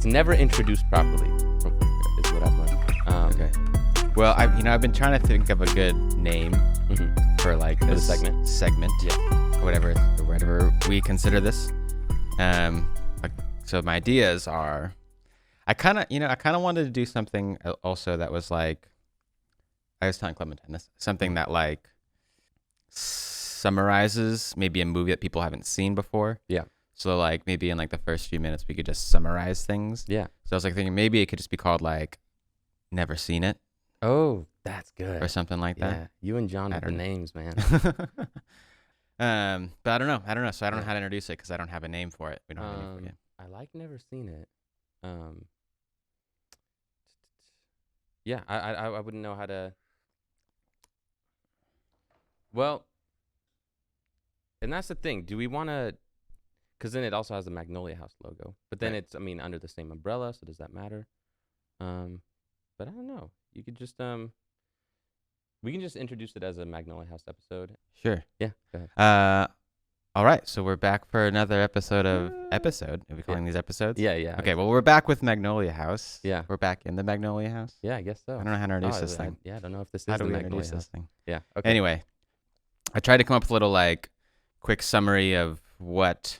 never introduced properly, is what I've learned. Okay. Well, I've been trying to think of a good name for like this segment. Yeah. Whatever we consider this. So my ideas are, I kind of wanted to do something also that was like, I was telling Clementine this, something that like summarizes maybe a movie that people haven't seen before. Yeah. So like maybe in like the first few minutes we could just summarize things. Yeah. So I was like thinking maybe it could just be called like Never Seen It. Oh, that's good. Or something like that. Yeah. You and John with the names, man. But I don't know. So I don't know how to introduce it because I don't have a name for it. We don't have a name for it yet. I like Never Seen It. Yeah, I wouldn't know how to. Well, and that's the thing. Do we want to? Because then it also has the Magnolia House logo. But then it's, under the same umbrella. So does that matter? But I don't know. You could just we can just introduce it as a Magnolia House episode. Sure. Yeah. Go ahead. All right. So we're back for another episode of episode. Are we calling these episodes? Yeah. Okay. Well, we're back with Magnolia House. Yeah. We're back in the Magnolia House. Yeah, I guess so. I don't know how to introduce this thing. I don't know if this how is do the we Magnolia introduce House. this thing? Yeah. Okay. Anyway, I tried to come up with a little like quick summary of what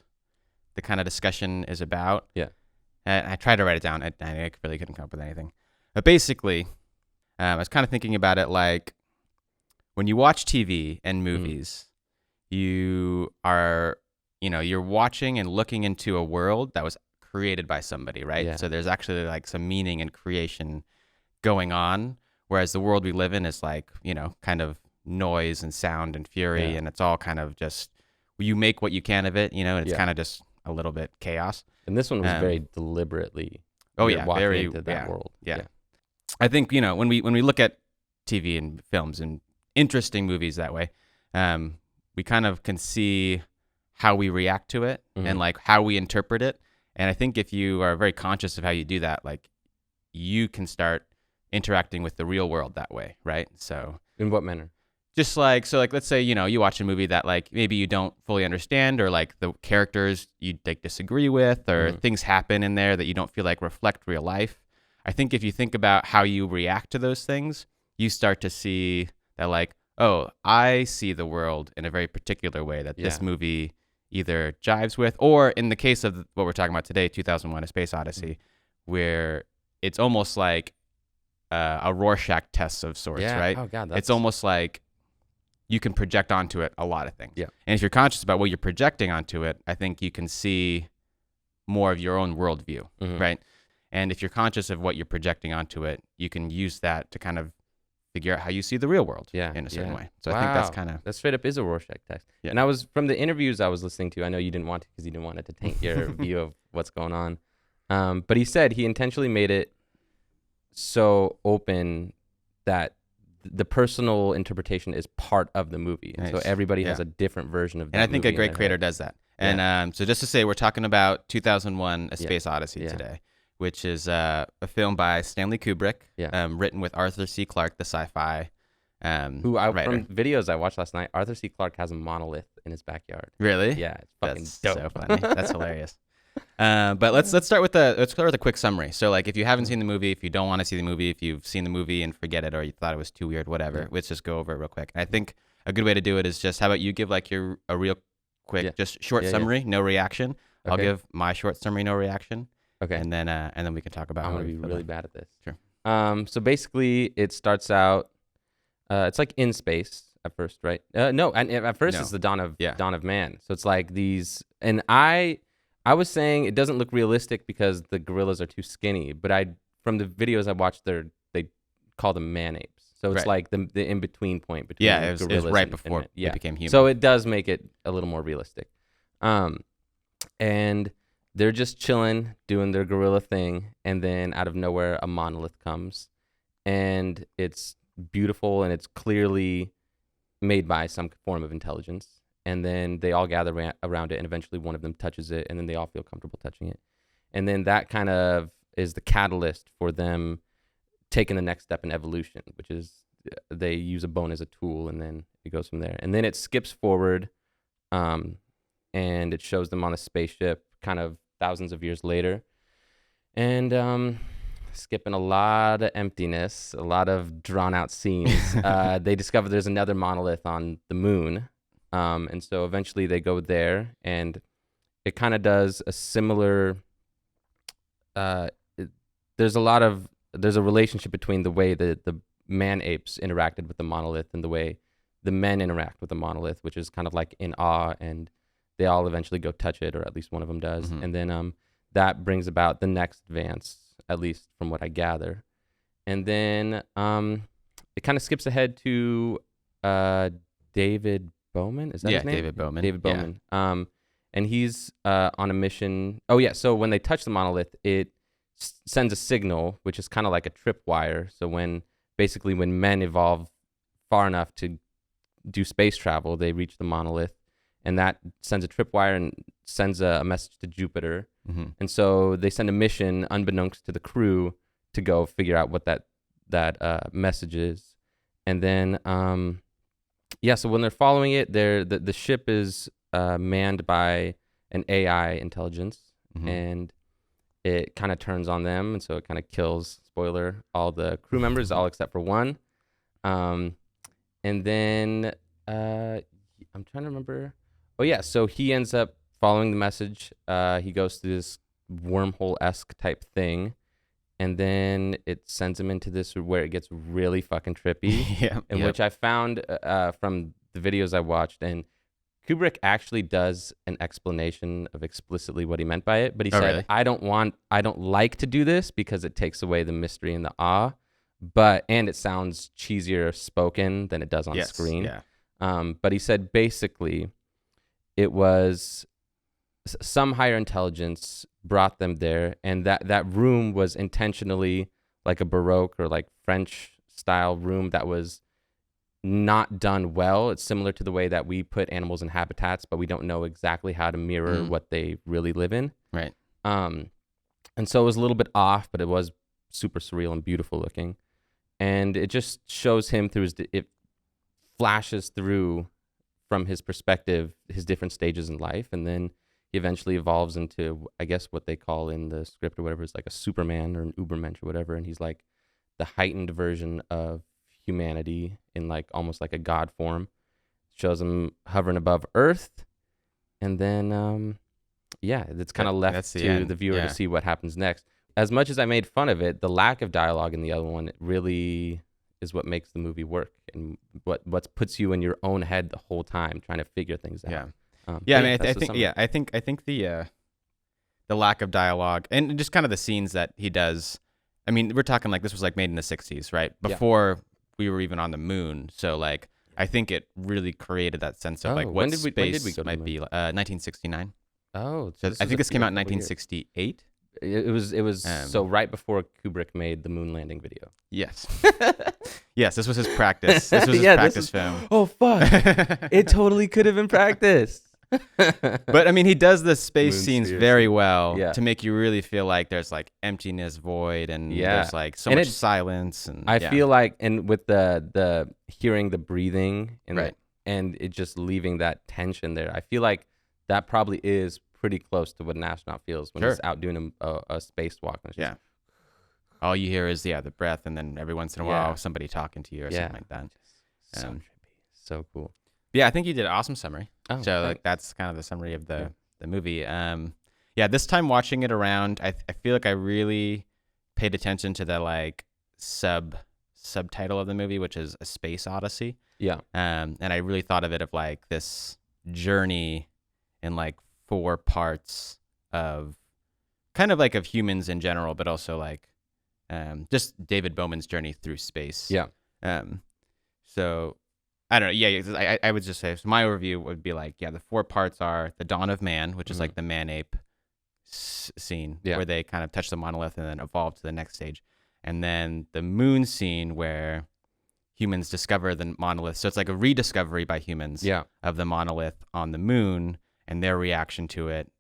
the kind of discussion is about. Yeah. And I tried to write it down. I really couldn't come up with anything. But basically, I was kind of thinking about it like when you watch TV and movies, you are, you're watching and looking into a world that was created by somebody, right? Yeah. So there's actually like some meaning and creation going on, whereas the world we live in is like, kind of noise and sound and fury, and it's all kind of just, you make what you can of it, and it's kind of just a little bit chaos. And this one was very deliberately walking into that world. Yeah. I think, when we look at TV and films and interesting movies that way, we kind of can see how we react to it and like how we interpret it. And I think if you are very conscious of how you do that, like you can start interacting with the real world that way, right? So in what manner? Just like, let's say, you watch a movie that like maybe you don't fully understand, or like the characters you like disagree with, or things happen in there that you don't feel like reflect real life. I think if you think about how you react to those things, you start to see that like, oh, I see the world in a very particular way that this movie either jives with, or in the case of what we're talking about today, 2001: A Space Odyssey, where it's almost like a Rorschach test of sorts, right? Oh God, it's almost like you can project onto it a lot of things. Yeah. And if you're conscious about what you're projecting onto it, I think you can see more of your own worldview, right? And if you're conscious of what you're projecting onto it, you can use that to kind of figure out how you see the real world in a certain way. So I think that's kind of... That straight up is a Rorschach test. Yeah. And I was, from the interviews I was listening to, I know you didn't want to because you didn't want it to taint your view of what's going on. But he said he intentionally made it so open that the personal interpretation is part of the movie. Nice. So everybody has a different version of that. And I think a great creator does that. And so just to say, we're talking about 2001: A Space Odyssey today, which is a film by Stanley Kubrick, written with Arthur C. Clarke, the sci-fi writer. From videos I watched last night, Arthur C. Clarke has a monolith in his backyard. Really? Yeah, it's fucking That's dope. So funny. That's hilarious. But let's start with a quick summary. So like, if you haven't seen the movie, if you don't want to see the movie, if you've seen the movie and forget it, or you thought it was too weird, whatever, let's just go over it real quick. And I think a good way to do it is just, how about you give like a real quick, just short summary, no reaction. Okay. I'll give my short summary, no reaction. Okay. And then we can talk about. I'm gonna be really bad at this. Sure. So basically, it starts out. It's like in space at first, right? No, and at first it's the dawn of man. So it's like these, and I was saying it doesn't look realistic because the gorillas are too skinny. But from the videos I watched, they call them man apes. So it's like the in between point between it was right before it became human. So it does make it a little more realistic. And they're just chilling, doing their gorilla thing, and then out of nowhere, a monolith comes, and it's beautiful, and it's clearly made by some form of intelligence. And then they all gather around it, and eventually one of them touches it, and then they all feel comfortable touching it. And then that kind of is the catalyst for them taking the next step in evolution, which is they use a bone as a tool, and then it goes from there. And then it skips forward, and it shows them on a spaceship kind of thousands of years later. And skipping a lot of emptiness, a lot of drawn out scenes. They discover there's another monolith on the moon. And so eventually they go there, and it kind of does a similar. There's a relationship between the way the man apes interacted with the monolith and the way the men interact with the monolith, which is kind of like in awe, and they all eventually go touch it, or at least one of them does. And then that brings about the next advance, at least from what I gather. And then it kind of skips ahead to David Bowman. Is that his name? David Bowman. David Bowman. Yeah. And he's on a mission. Oh, yeah. So when they touch the monolith, it sends a signal, which is kind of like a tripwire. So when men evolve far enough to do space travel, they reach the monolith, and that sends a tripwire and sends a message to Jupiter. And so they send a mission unbeknownst to the crew to go figure out what that message is. And then, so when they're following it, the ship is manned by an AI intelligence, and it kind of turns on them, and so it kind of kills, spoiler, all the crew members, all except for one. And then I'm trying to remember. Oh yeah, so he ends up following the message. He goes through this wormhole-esque type thing, and then it sends him into this where it gets really fucking trippy. Which I found from the videos I watched, and Kubrick actually does an explanation of explicitly what he meant by it, but he said, really? I don't like to do this because it takes away the mystery and the awe, and it sounds cheesier spoken than it does on screen. Yeah. But he said basically it was some higher intelligence brought them there, and that room was intentionally like a Baroque or like French style room that was not done well. It's similar to the way that we put animals in habitats, but we don't know exactly how to mirror what they really live in. Right. And so it was a little bit off, but it was super surreal and beautiful looking. And it just shows him through it flashes through from his perspective, his different stages in life. And then he eventually evolves into, I guess, what they call in the script or whatever, is like a Superman or an Ubermensch or whatever. And he's like the heightened version of humanity in like almost like a god form. Shows him hovering above Earth, and then it's kind of left to the viewer to see what happens next. As much as I made fun of it, the lack of dialogue in the other one really is what makes the movie work, and what puts you in your own head the whole time trying to figure things out. I think the lack of dialogue and just kind of the scenes that he does. I mean, we're talking like this was like made in the 60s, right? Before we were even on the moon. So like, I think it really created that sense of like what space when did we go might be. 1969. Oh, so I think this came out in 1968. It was so right before Kubrick made the moon landing video. Yes. Yes, this was his practice. This was his practice film. Oh fuck! It totally could have been practiced. But I mean, he does the space scenes very well to make you really feel like there's like emptiness, void, and there's like so much silence. And I feel like, and with the hearing the breathing and and it just leaving that tension there, I feel like that probably is pretty close to what an astronaut feels when he's out doing a spacewalk. Yeah. All you hear is the breath, and then every once in a while somebody talking to you or something like that. So trippy. So cool. Yeah, I think you did an awesome summary. Oh, so like that's kind of the summary of the movie. This time watching it around, I feel like I really paid attention to the like subtitle of the movie, which is A Space Odyssey. Yeah. And I really thought of it of like this journey in like 4 parts of kind of like of humans in general, but also like just David Bowman's journey through space. Yeah. So I don't know. Yeah, I would just say, so my overview would be like, the 4 parts are the dawn of man, which is like the man-ape scene where they kind of touch the monolith and then evolve to the next stage. And then the moon scene where humans discover the monolith. So it's like a rediscovery by humans of the monolith on the moon and their reaction to it,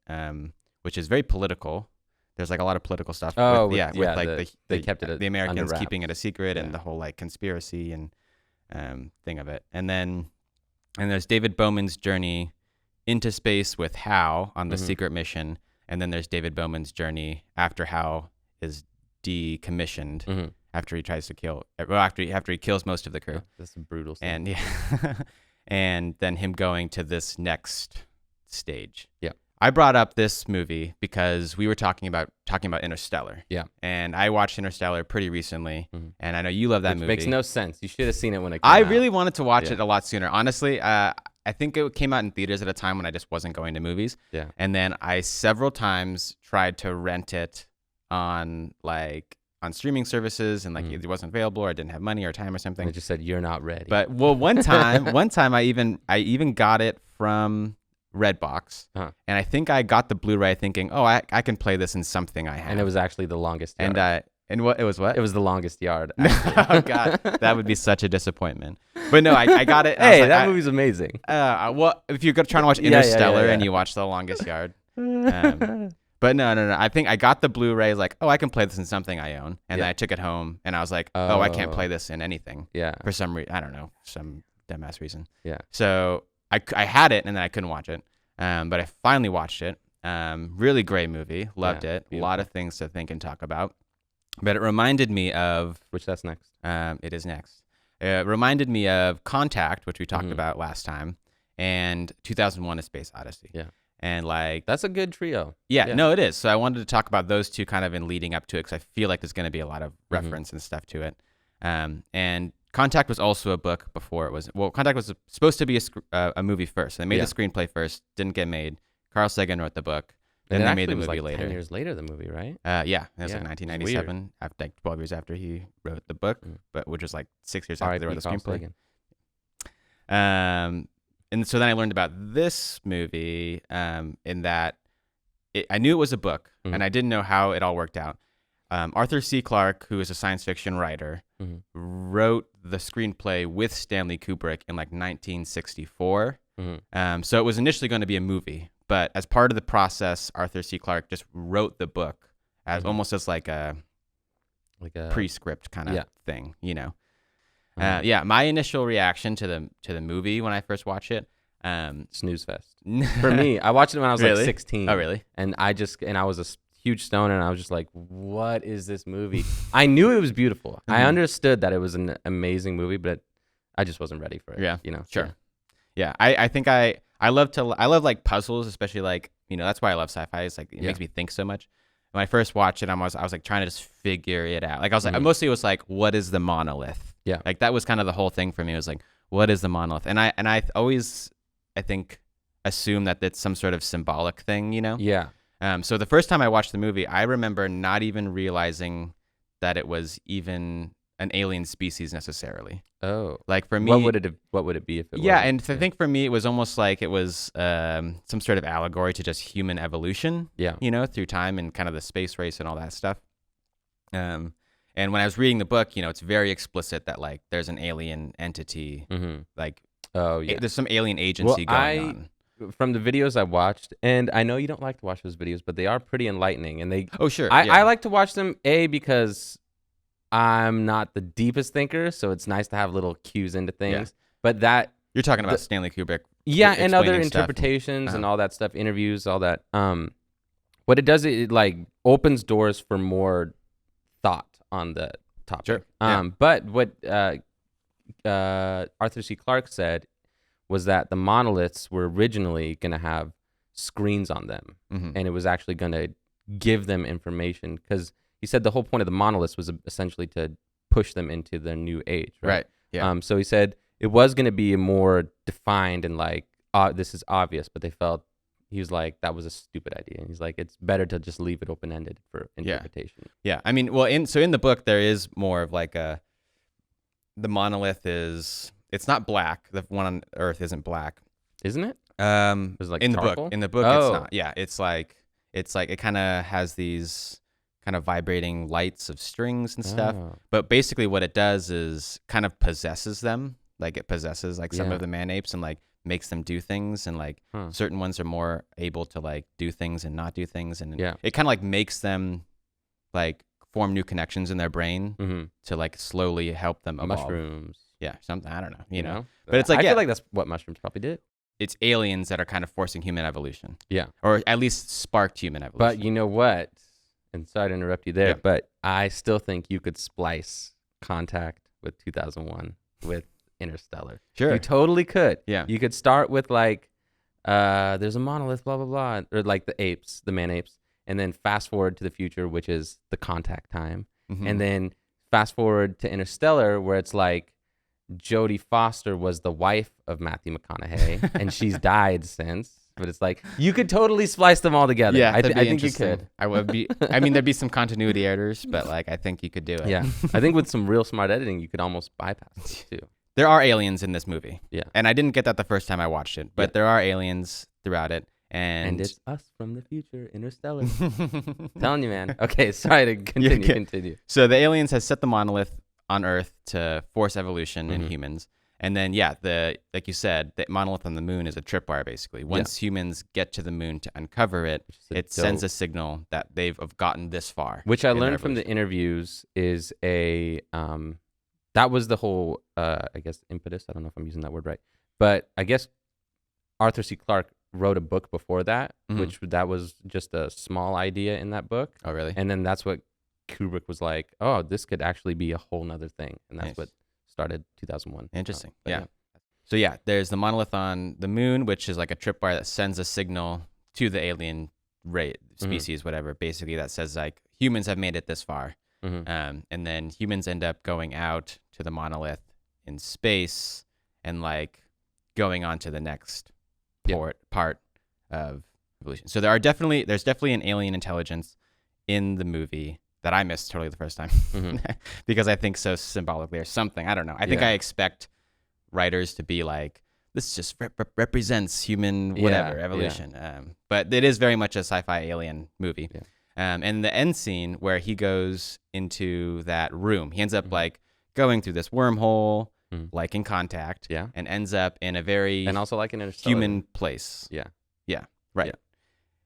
which is very political. There's like a lot of political stuff. They kept it the Americans under keeping it a secret and the whole like conspiracy and thing of it. And then there's David Bowman's journey into space with Hal on the secret mission. And then there's David Bowman's journey after Hal is decommissioned Mm-hmm. after he tries to kill. Well, after he kills most of the crew. That's a brutal scene. And yeah, and then him going to this next stage. Yeah. I brought up this movie because we were talking about Interstellar. Yeah. And I watched Interstellar pretty recently, and I know you love that Which movie. makes no sense. You should have seen it when it came I out. really wanted to watch it a lot sooner. Honestly, I think it came out in theaters at a time when I just wasn't going to movies. Yeah. And then I several times tried to rent it on streaming services, and it wasn't available, or I didn't have money or time or something. And it just said you're not ready. But one time I even got it from Redbox, Uh-huh. and I think I got the Blu-ray thinking, oh, I can play this in something I have. And it was actually the longest yard. And what it was what? It was the longest yard. Oh God, that would be such a disappointment. But no, I got it. Hey, that movie's amazing. Well, if you're trying to watch Interstellar and you watch The Longest Yard. But no. I think I got the Blu-ray, I can play this in something I own. And then I took it home and I was like, oh, I can't play this in anything. Yeah. For some reason, I don't know, some dumbass reason. Yeah. So I had it and then I couldn't watch it. But I finally watched it. Really great movie. Loved it. Beautiful. A lot of things to think and talk about. But it reminded me of... Which that's next. It is next. It reminded me of Contact, which we talked about last time, and 2001: A Space Odyssey. Yeah. And that's a good trio. Yeah, no, it is. So I wanted to talk about those two kind of in leading up to it, because I feel like there's going to be a lot of reference and stuff to it. And Contact was also a book before it was... Well, Contact was supposed to be a movie first. They made the screenplay first, didn't get made. Carl Sagan wrote the book. Then they made the movie later. 10 years later, the movie, right? Yeah, it was 1997, after 12 years after he wrote the book, but which was 6 years after they wrote the screenplay. And so then I learned about this movie in that I knew it was a book, and I didn't know how it all worked out. Arthur C. Clarke, who is a science fiction writer, wrote the screenplay with Stanley Kubrick in 1964. So it was initially going to be a movie. But as part of the process, Arthur C. Clarke just wrote the book as almost as a prescript kind of thing, my initial reaction to the movie when I first watched it, snooze fest. For me, I watched it when I was Really? 16. Oh, really? And I was a huge stoner, and I was just like, what is this movie? I knew it was beautiful. I understood that it was an amazing movie, but I just wasn't ready for it. Yeah. Sure. Yeah. I think I love puzzles, especially that's why I love sci-fi. It's it makes me think so much. When I first watched it, I was trying to just figure it out. I was mostly it was what is the monolith? Yeah. That was kind of the whole thing for me. It was what is the monolith? And I always, I think, assume that it's some sort of symbolic thing, Yeah. So the first time I watched the movie, I remember not even realizing that it was even an alien species necessarily. Oh. For me, what would it be if it was? Yeah, and I think for me it was almost like it was some sort of allegory to just human evolution. Yeah. Through time and kind of the space race and all that stuff. And when I was reading the book, it's very explicit that there's an alien entity, oh yeah, there's some alien agency going on. From the videos I watched, and I know you don't like to watch those videos, but they are pretty enlightening, and they. Oh sure. I like to watch them because I'm not the deepest thinker, so it's nice to have little cues into things. But that you're talking about Stanley Kubrick. Yeah, and other stuff. interpretations and all that stuff, interviews, all that. What it does, it opens doors for more thought on the topic. Sure. But what Arthur C. Clarke said was that the monoliths were originally going to have screens on them, and it was actually going to give them information, because he said the whole point of the monoliths was essentially to push them into their new age. Right. Yeah. So he said it was going to be more defined and this is obvious, but he was like, that was a stupid idea. And he's like, it's better to just leave it open-ended for interpretation. Yeah. I mean, well, in the book, there is more of the monolith it's not black. The one on Earth isn't black. Isn't it? It's like in charcoal? the book, it's not. Yeah. It's it kind of has these kind of vibrating lights of strings and stuff. Oh. But basically what it does is kind of possesses them. It possesses some of the man apes and makes them do things, and certain ones are more able to do things and not do things, and it kind of makes them form new connections in their brain to slowly help them evolve. Mushrooms. Yeah, something, I don't know, you know. But it's I feel like that's what mushrooms probably did. It's aliens that are kind of forcing human evolution. Yeah. Or at least sparked human evolution. But you know what? and sorry to interrupt you there, Yeah. but I still think you could splice Contact with 2001 with Interstellar. Sure. You totally could. Yeah. You could start with like, there's a monolith, blah, blah, blah, or like the apes, the man apes, and then fast forward to the future, which is the Contact time. Mhm. And then fast forward to Interstellar, where it's like Jodie Foster was the wife of Matthew McConaughey, and she's died since. But it's like you could totally splice them all together. Yeah, I that'd be think you interesting. could. I would be. I mean, there'd be some continuity errors, but like I think you could do it. Yeah, I think with some real smart editing, you could almost bypass it too. There are aliens in this movie. Yeah. And I didn't get that the first time I watched it, but there are aliens throughout it. And it's us from the future, Interstellar. Telling you, man. Okay, sorry to continue. So the aliens has set the monolith on Earth to force evolution in humans. And then, like you said, the monolith on the moon is a tripwire, basically. Once humans get to the moon to uncover it, it sends a signal that they've gotten this far. Which I learned from the interviews is that was the whole, I guess, impetus. I don't know if I'm using that word right. But I guess Arthur C. Clarke wrote a book before that, which that was just a small idea in that book. Oh, really? And then that's what Kubrick was like, oh, this could actually be a whole nother thing. And that's what started 2001. Interesting. Yeah. So there's the monolith on the moon, which is like a tripwire that sends a signal to the alien species, whatever. Basically, that says like humans have made it this far, and then humans end up going out to the monolith in space and like going on to the next part of evolution. So there's definitely an alien intelligence in the movie that I missed totally the first time because I think so symbolically or something. I don't know. I think I expect writers to be like, this just represents human whatever evolution. But it is very much a sci-fi alien movie. Yeah. And the end scene where he goes into that room, he ends up like going through this wormhole, like in Contact, and ends up in a very and also like an Interstellar human place. Yeah. Right.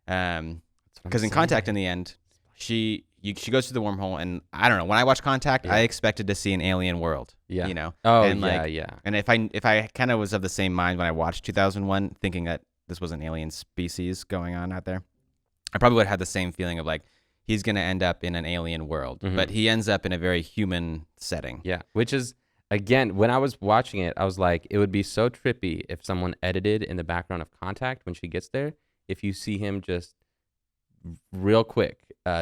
Because in Contact, in the end, she goes through the wormhole, and I don't know. When I watched Contact, I expected to see an alien world. Yeah. You know. Oh, and And if I kind of was of the same mind when I watched 2001, thinking that this was an alien species going on out there, I probably would have had the same feeling of like he's gonna end up in an alien world, but he ends up in a very human setting. Yeah. Which is again, when I was watching it, I was like, it would be so trippy if someone edited in the background of Contact when she gets there. If you see him just real quick,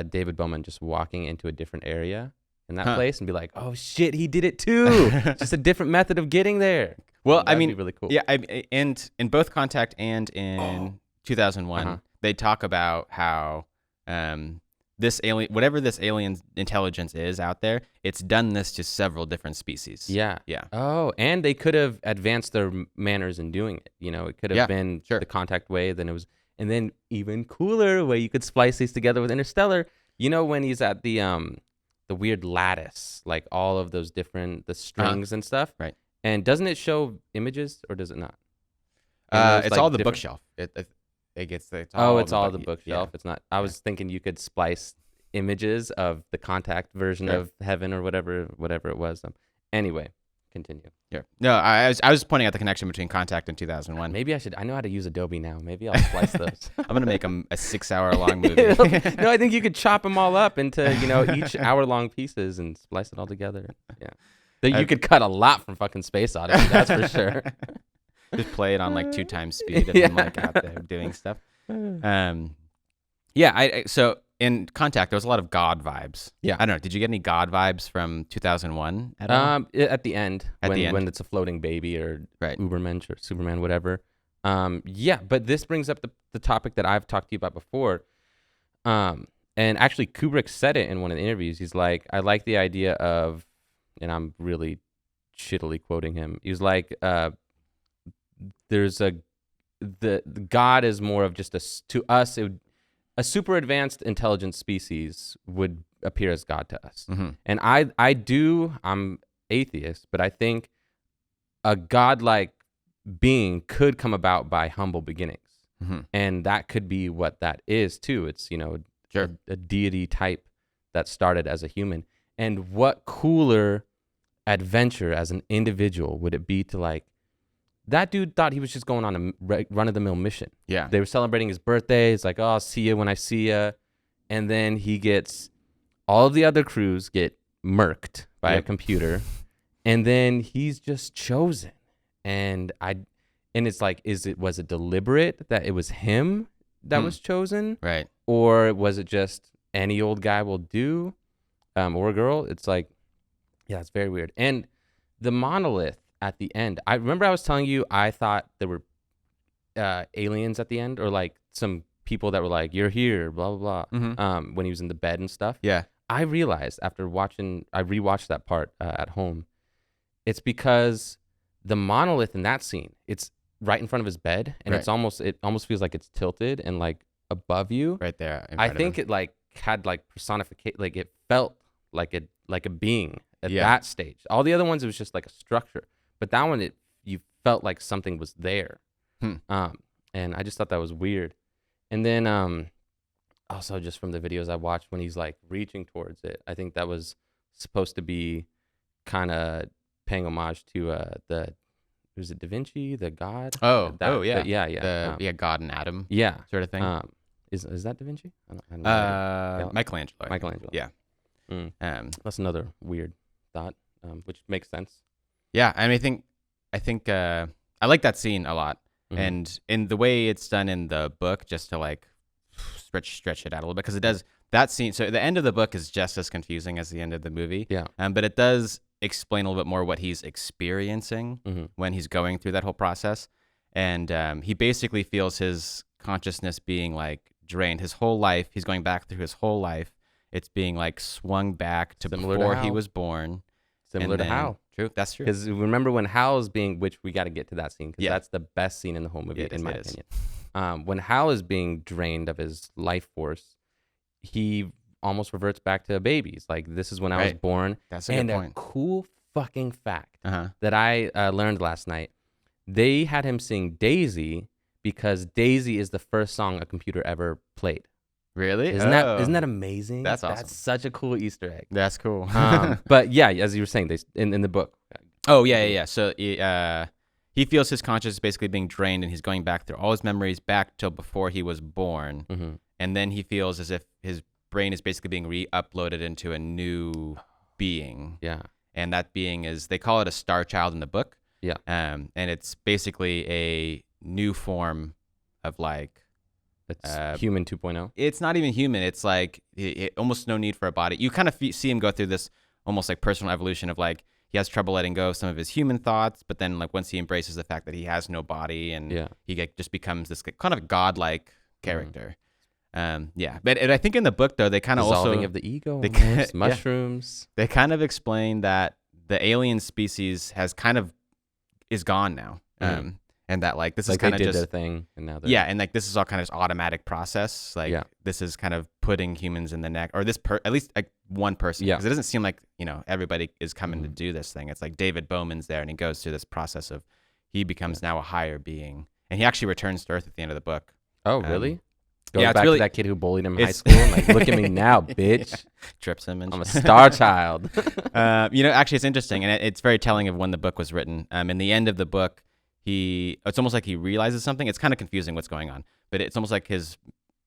David Bowman just walking into a different area in that place and be like, oh shit, he did it too. Just a different method of getting there. Well, That'd I mean, be really cool. Yeah, and in both Contact and in 2001, they talk about how whatever this alien intelligence is out there, it's done this to several different species. Yeah. Oh, and they could have advanced their manners in doing it. You know, it could have been the Contact way, then it was. And then even cooler way you could splice these together with Interstellar. You know when he's at the weird lattice, like all of those different the strings and stuff. Right. And doesn't it show images or does it not? It's like all the bookshelf. It's all the bookshelf. Yeah. It's not. I was thinking you could splice images of the Contact version of heaven or whatever it was. Anyway, continue. Yeah. No, I was pointing out the connection between Contact and 2001. Maybe I should. I know how to use Adobe now. Maybe I'll splice those. I'm gonna make them a 6-hour-long movie. No, I think you could chop them all up into each hour-long pieces and splice it all together. Yeah. You could cut a lot from fucking Space Odyssey. That's for sure. Just play it on like 2 times speed and then like out there doing stuff. So in Contact, there was a lot of God vibes. Yeah. I don't know. Did you get any God vibes from 2001 at all? At the end. When it's a floating baby or Ubermensch or Superman, whatever. But this brings up the topic that I've talked to you about before. And actually, Kubrick said it in one of the interviews. He's like, I like the idea of, and I'm really shittily quoting him. He was like, the God is more of just to us, a super advanced intelligent species would appear as God to us. And I'm atheist, but I think a godlike being could come about by humble beginnings. And that could be what that is too. It's, a deity type that started as a human. And what cooler adventure as an individual would it be to like, that dude thought he was just going on a run-of-the-mill mission. Yeah. They were celebrating his birthday. It's like, oh, I'll see you when I see you. and then he gets all of the other crews get murked by a computer, and then he's just chosen. And it's like, was it deliberate that it was him that was chosen, right? Or was it just any old guy will do, or a girl? It's like, yeah, it's very weird. And the monolith at the end, I remember I was telling you I thought there were aliens at the end, or like some people that were like, "You're here," blah blah blah. When he was in the bed and stuff. Yeah. I realized after I rewatched that part at home. It's because the monolith in that scene, it's right in front of his bed, and it almost feels like it's tilted and like above you. Right there. I think it like had like personification, like it felt like a being at that stage. All the other ones, it was just like a structure, but that one, you felt like something was there. And I just thought that was weird. And then also just from the videos I watched, when he's like reaching towards it, I think that was supposed to be kind of paying homage to was it Da Vinci, the god? Yeah. God and Adam. Yeah, sort of thing. Is that Da Vinci? I don't know. Michelangelo. Michelangelo. Yeah. That's another weird thought, which makes sense. Yeah, I mean, I think I like that scene a lot, and in the way it's done in the book, just to like stretch it out a little bit, because it does that scene. So the end of the book is just as confusing as the end of the movie. Yeah. But it does explain a little bit more what he's experiencing when he's going through that whole process, and he basically feels his consciousness being like drained. His whole life, he's going back through his whole life. It's being like swung back to before he was born. Similar to Hal. True, that's true. Because remember when Hal is being, which we got to get to that scene, because that's the best scene in the whole movie, in my opinion. When Hal is being drained of his life force, he almost reverts back to a baby. It's like, this is when I was born. That's a good point. A cool fucking fact that I learned last night, they had him sing Daisy because Daisy is the first song a computer ever played. Really? Isn't that amazing? That's awesome. That's such a cool Easter egg. That's cool. But yeah, as you were saying, in the book. Oh yeah. So he feels his consciousness basically being drained, and he's going back through all his memories back till before he was born, and then he feels as if his brain is basically being re-uploaded into a new being. Yeah. And that being is, they call it a star child in the book. Yeah. And it's basically a new form of like. It's human 2.0. It's not even human. It's like almost no need for a body. You kind of see him go through this almost like personal evolution of like, he has trouble letting go of some of his human thoughts, but then like once he embraces the fact that he has no body, and he just becomes this kind of godlike character. But I think in the book though, they kind of also dissolving of the ego, mushrooms. They kind of explain that the alien species is gone now. And that like this is kind of just their thing, and now and like this is all kind of just automatic process. Like this is kind of putting humans in the neck, or at least like one person, because it doesn't seem like everybody is coming to do this thing. It's like David Bowman's there, and he goes through this process of he becomes now a higher being, and he actually returns to Earth at the end of the book. Oh, really? Goes it's back really, to that kid who bullied him in high school. And like, look at me now, bitch. Trips him. And I'm a star child. Actually, it's interesting, and it's very telling of when the book was written. In the end of the book, it's almost like he realizes something. It's kind of confusing what's going on, but it's almost like his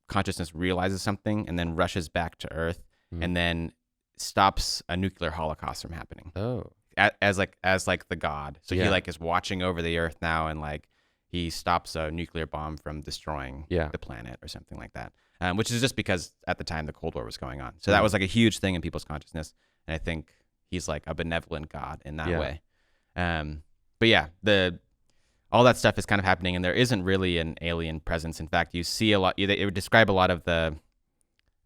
consciousness realizes something and then rushes back to Earth and then stops a nuclear holocaust from happening. Oh, as the god. So he like is watching over the Earth now, and like he stops a nuclear bomb from destroying the planet or something like that. Which is just because at the time the Cold War was going on. So that was like a huge thing in people's consciousness, and I think he's like a benevolent god in that way. But yeah, all that stuff is kind of happening, and there isn't really an alien presence. In fact, you see a lot. It would describe a lot of the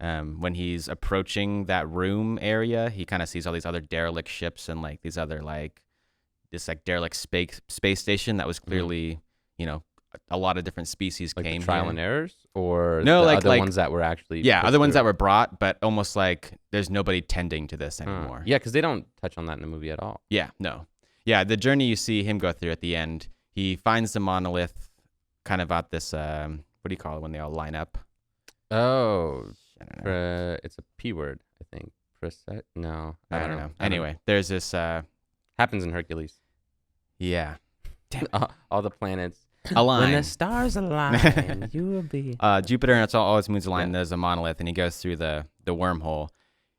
when he's approaching that room area, he kind of sees all these other derelict ships and like these other like this like derelict space station that was clearly a lot of different species like came the trial here. and errors, or no, the other ones that were actually other ones that were brought, but almost like there's nobody tending to this anymore. Yeah, because they don't touch on that in the movie at all. Yeah, no, yeah, the journey you see him go through at the end. He finds the monolith kind of at this, what do you call it when they all line up? Oh, I don't know. It's a P word, I think. Preset? No, I don't know. Anyway, there's this. Happens in Hercules. Yeah. All the planets. When the align. stars align, you will be. Jupiter and all its moons align. There's a monolith, and he goes through the wormhole.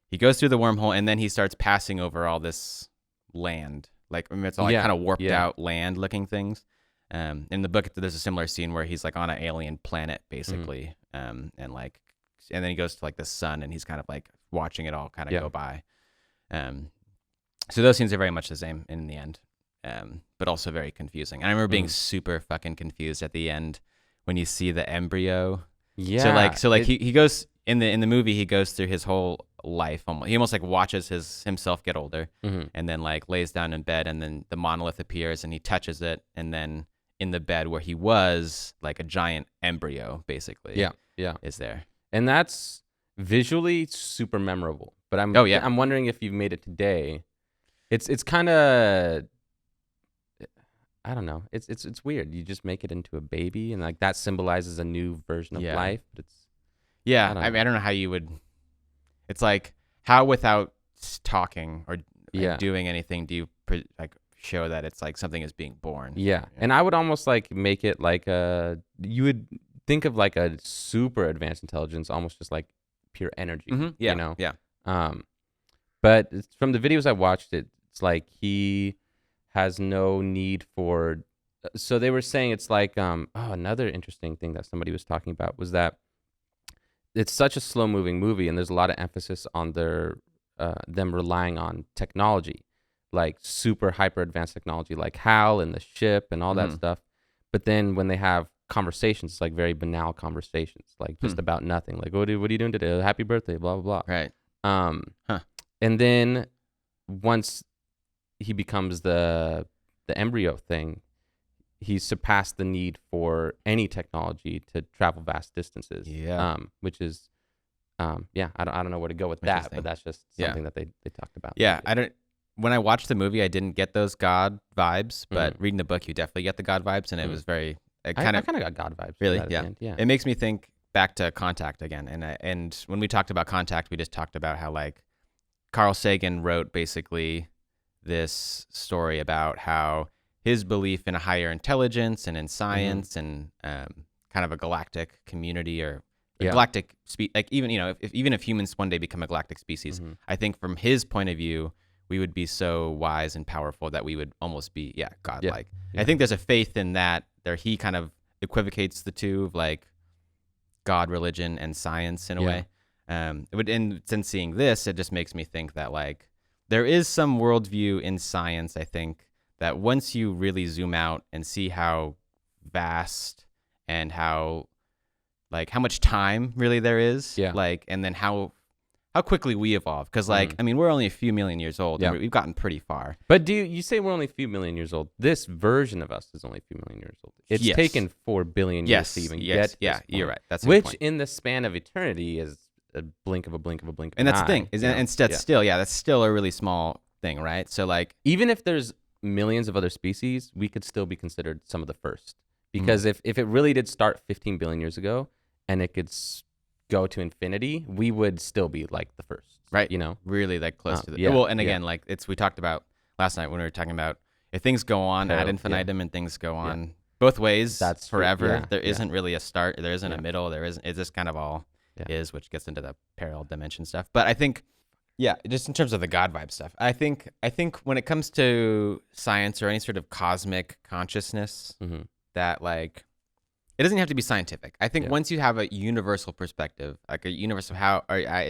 He goes through the wormhole, and then he starts passing over all this land. Like, I mean, it's all like kind of warped out land-looking things. In the book, there's a similar scene where he's like on an alien planet, basically, and then he goes to like the sun, and he's kind of like watching it all kind of go by. So those scenes are very much the same in the end, but also very confusing. And I remember being super fucking confused at the end when you see the embryo. Yeah. So he goes in the movie, he goes through his whole life. He almost like watches himself get older, and then like lays down in bed, and then the monolith appears, and he touches it, and then in the bed where he was, like a giant embryo, basically. Is there, and that's visually super memorable. But I'm wondering if you've made it today. It's kind of, I don't know. It's weird. You just make it into a baby, and like that symbolizes a new version of life. But it's I mean, I don't know how you would. It's like, how without talking or doing anything do you like show that it's like something is being born? Yeah, and I would almost like make it like you would think of like a super advanced intelligence, almost just like pure energy. Yeah, you know. Yeah. But from the videos I watched, it's like he has no need for. So they were saying it's like another interesting thing that somebody was talking about was that it's such a slow moving movie, and there's a lot of emphasis on them relying on technology, like super hyper advanced technology, like HAL and the ship and all that stuff. But then when they have conversations, it's like very banal conversations, like just about nothing. Like, what are you doing today? Happy birthday, blah blah blah. Right. And then once he becomes the embryo thing, he's surpassed the need for any technology to travel vast distances. Yeah. Which is, I don't know where to go with that, but that's just something that they talked about. Yeah. When I watched the movie, I didn't get those God vibes, but reading the book, you definitely get the God vibes, and it was very, I kind of got God vibes. Really? Yeah. It makes me think back to Contact again. And when we talked about Contact, we just talked about how like Carl Sagan wrote basically this story about how his belief in a higher intelligence and in science and kind of a galactic community or a galactic like even if humans one day become a galactic species, I think from his point of view, we would be so wise and powerful that we would almost be godlike. I think there's a faith in that. There he kind of equivocates the two of like God, religion, and science in a way. And since seeing this, it just makes me think that like there is some worldview in science, I think, that once you really zoom out and see how vast and how much time really there is, like, and then how quickly we evolve. Because like, I mean, we're only a few million years old, and we've gotten pretty far. But you say we're only a few million years old? This version of us is only a few million years old. It's taken 4 billion years to even get to this point, you're right. That's which in the span of eternity is a blink of a blink of a blink of and an that's eye, the thing. That's still a really small thing, right? So like, even if there's millions of other species, we could still be considered some of the first. Because if it really did start 15 billion years ago and it could go to infinity, we would still be like the first, right? You know, really like close to the well. And again, like we talked about last night when we were talking about if things go on ad infinitum and things go on both ways, that's forever. There isn't really a start. There isn't a middle. There isn't. It's just kind of all is, which gets into the parallel dimension stuff. But I think, just in terms of the God vibe stuff, I think when it comes to science or any sort of cosmic consciousness, that like, it doesn't have to be scientific. I think once you have a universal perspective, like a universe of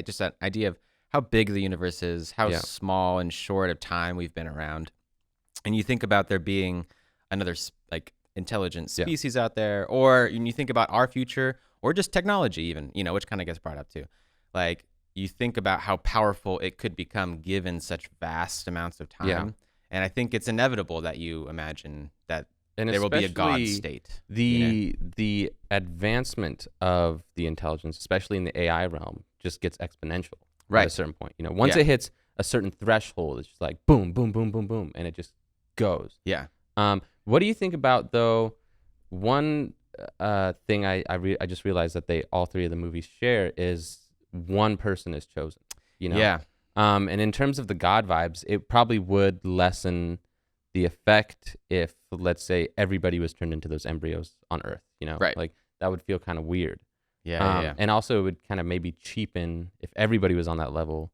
just an idea of how big the universe is, how small and short of time we've been around, and you think about there being another like intelligent species out there, or when you think about our future, or just technology even, which kind of gets brought up too. Like, you think about how powerful it could become given such vast amounts of time. Yeah. And I think it's inevitable that you imagine that there will be a God state. The advancement of the intelligence, especially in the AI realm, just gets exponential at a certain point. Once it hits a certain threshold, it's just like boom, boom, boom, boom, boom, and it just goes. Yeah. What do you think about, though, one thing I just realized that all three of the movies share is one person is chosen, Yeah. And in terms of the God vibes, it probably would lessen the effect if, let's say, everybody was turned into those embryos on Earth, Right. Like that would feel kind of weird. Yeah. And also it would kind of maybe cheapen if everybody was on that level.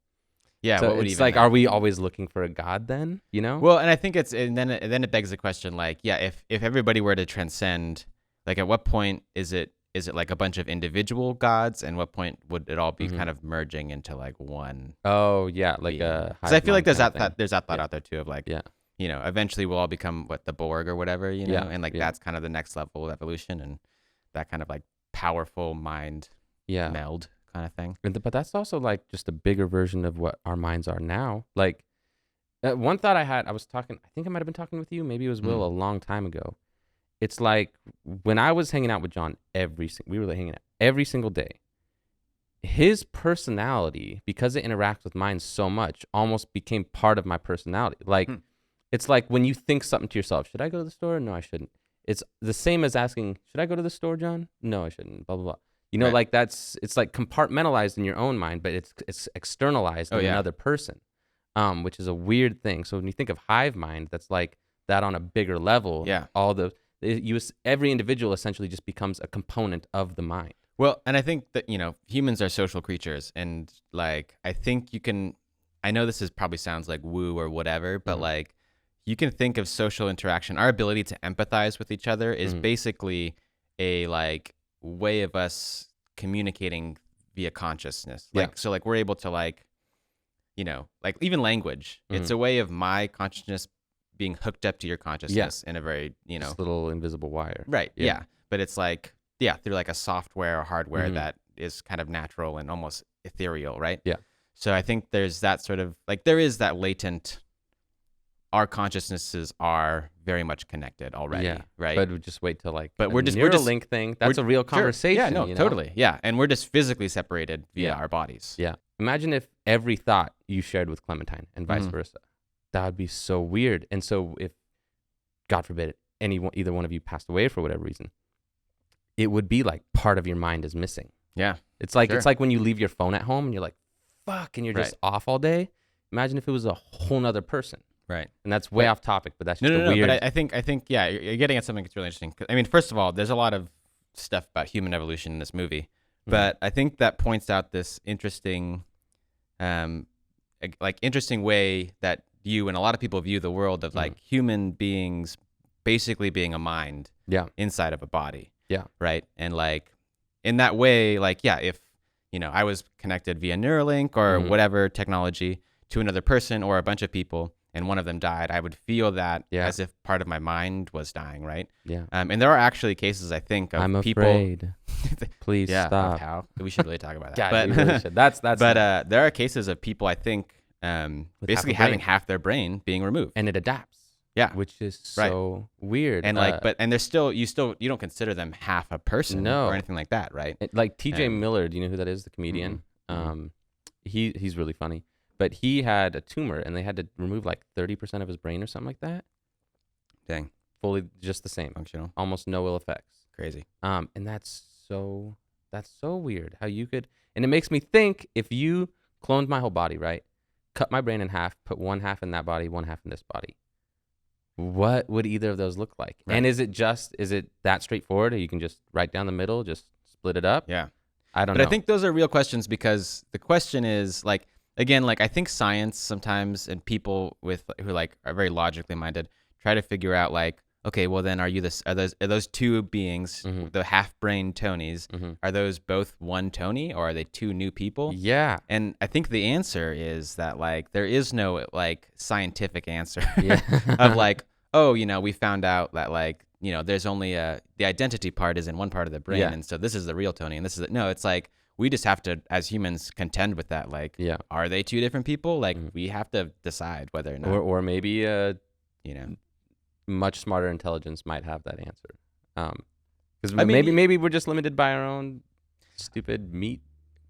Yeah. So What would it's even like, that? are we always looking for a God then? Well, and I think and then it begs the question, like, yeah, if everybody were to transcend, like, at what point is it like a bunch of individual gods, and what point would it all be kind of merging into like one? Oh yeah, like being? a. Because I feel like there's hive mind that thing. there's that thought out there too of like, Yeah. Eventually we'll all become the Borg or whatever, Yeah, and like yeah. that's kind of the next level of evolution, and that kind of like powerful mind Yeah. meld kind of thing. But that's also like just a bigger version of what our minds are now. Like one thought I had, I think I might have been talking with you, maybe it was Will a long time ago. It's like when I was hanging out with John we were hanging out every single day. His personality, because it interacts with mine so much, almost became part of my personality. Like it's like when you think something to yourself, should I go to the store? No, I shouldn't. It's the same as asking, should I go to the store, John? No, I shouldn't. Blah blah blah. Right. Like it's like compartmentalized in your own mind, but it's externalized in another person, which is a weird thing. So when you think of hive mind, that's like that on a bigger level. Yeah. Every individual essentially just becomes a component of the mind. Well, and I think that, humans are social creatures, and like, I know this probably sounds like woo or whatever, but like, you can think of social interaction. Our ability to empathize with each other is basically a like way of us communicating via consciousness. Like, so like we're able to like even language, it's a way of my consciousness being hooked up to your consciousness in a very, This little invisible wire. Right. Yeah. But it's like, through like a software or hardware that is kind of natural and almost ethereal. Right. Yeah. So I think there's that sort of like, there is that latent, our consciousnesses are very much connected already. Yeah. Right. But just wait till like, but we're just Neuralink thing. That's a real conversation. Sure. Yeah, no, totally. Yeah. And we're just physically separated via our bodies. Yeah. Imagine if every thought you shared with Clementine and vice versa. That would be so weird. And so if, God forbid, either one of you passed away for whatever reason, it would be like part of your mind is missing. Yeah. It's like when you leave your phone at home and you're like, fuck, and you're just off all day. Imagine if it was a whole nother person. Right. And that's way off topic, but that's just weird. But I think, yeah, you're getting at something that's really interesting. I mean, first of all, there's a lot of stuff about human evolution in this movie, but I think that points out this interesting, interesting way that you and a lot of people view the world of like human beings basically being a mind inside of a body. Yeah. Right. And like in that way, like, yeah, if, I was connected via Neuralink or whatever technology to another person or a bunch of people and one of them died, I would feel that as if part of my mind was dying. Right. Yeah. And there are actually cases, I think, of I'm people. Afraid. Please stop. How we should really talk about that. God, but we really should. That's. But there are cases of people, I think, basically having half their brain being removed, and it adapts. Yeah, which is so weird. And like, and they're still you don't consider them half a person or anything like that, right? Like T.J. Miller, do you know who that is? The comedian. He's really funny, but he had a tumor, and they had to remove like 30% of his brain or something like that. Dang, fully just the same, functional, almost no ill effects. Crazy. And that's so weird how you could, and it makes me think if you cloned my whole body, right? Cut my brain in half, put one half in that body, one half in this body. What would either of those look like? Right. And is it that straightforward? Or you can just right down the middle, just split it up? Yeah. I don't know. But I think those are real questions because the question is like, again, like I think science sometimes and people who like are very logically minded try to figure out like, okay, well then are those two beings, the half-brain Tonys, are those both one Tony or are they two new people? Yeah. And I think the answer is that like there is no like scientific answer of like, oh, we found out that like, there's only the identity part is in one part of the brain and so this is the real Tony and this is no, it's like we just have to as humans contend with that like are they two different people? Like we have to decide whether or not or maybe much smarter intelligence might have that answer. Because maybe we're just limited by our own stupid meat.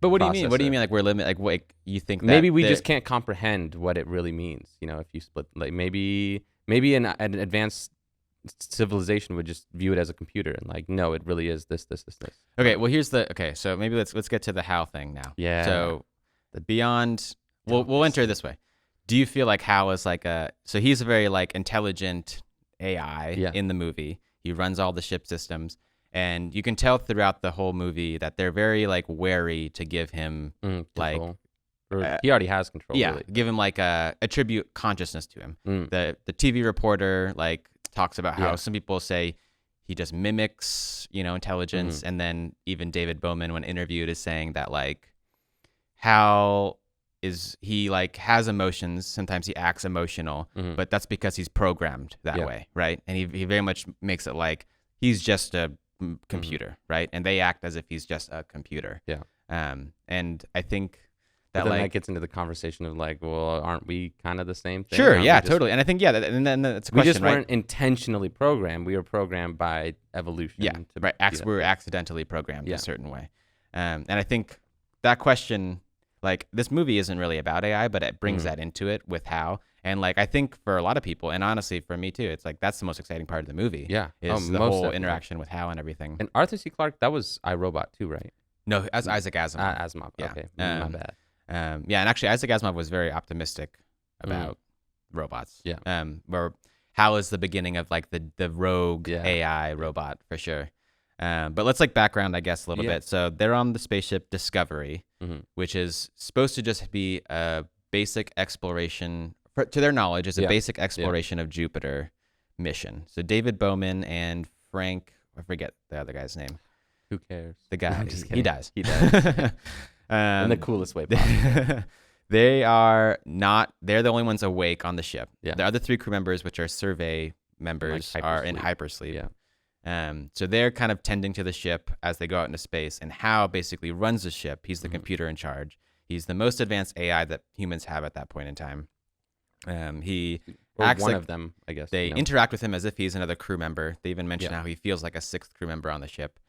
But what do you mean? What do you mean? Like we're limited? Like what you think? Maybe we just can't comprehend what it really means. If you split, like maybe an advanced civilization would just view it as a computer and like, no, it really is this. Okay. Well, so maybe let's get to the how thing now. Yeah. So beyond, we'll enter it this way. Do you feel like Hal is like so he's a very like intelligent AI in the movie. He runs all the ship systems, and you can tell throughout the whole movie that they're very like wary to give him like he already has control. Yeah, really. give him like attribute consciousness to him. The TV reporter like talks about how some people say he just mimics, intelligence, and then even David Bowman, when interviewed, is saying that like Hal he like has emotions. Sometimes he acts emotional, but that's because he's programmed that way, right? And he very much makes it like he's just a computer, right? And they act as if he's just a computer. Yeah. And I think that like that gets into the conversation of like, well, aren't we kind of the same thing? Sure, yeah, totally. And I think and then that's a question, we just weren't intentionally programmed. We were programmed by evolution. Yeah, right. We were accidentally programmed a certain way. And I think that question, like this movie isn't really about AI, but it brings that into it with Hal. And like I think for a lot of people, and honestly for me too, it's like that's the most exciting part of the movie. Yeah, is the whole interaction with Hal and everything. And Arthur C. Clarke, that was iRobot too, right? No, as Isaac Asimov. Asimov. Yeah. Okay, my bad. And actually Isaac Asimov was very optimistic about robots. Yeah. Where Hal is the beginning of like the rogue AI robot for sure. But let's like background, I guess, a little bit. So they're on the spaceship Discovery, which is supposed to just be a basic exploration, to their knowledge, is a basic exploration of Jupiter mission. So David Bowman and Frank, I forget the other guy's name. Who cares? The guy, he dies. He dies. In the coolest way possible. They're the only ones awake on the ship. Yeah. The other 3 crew members, which are survey members, are in hypersleep. Yeah. So they're kind of tending to the ship as they go out into space, and Hal basically runs the ship. He's the computer in charge. He's the most advanced AI that humans have at that point in time. He acts one like of them, I guess. They interact with him as if he's another crew member. They even mention how he feels like a 6th crew member on the ship.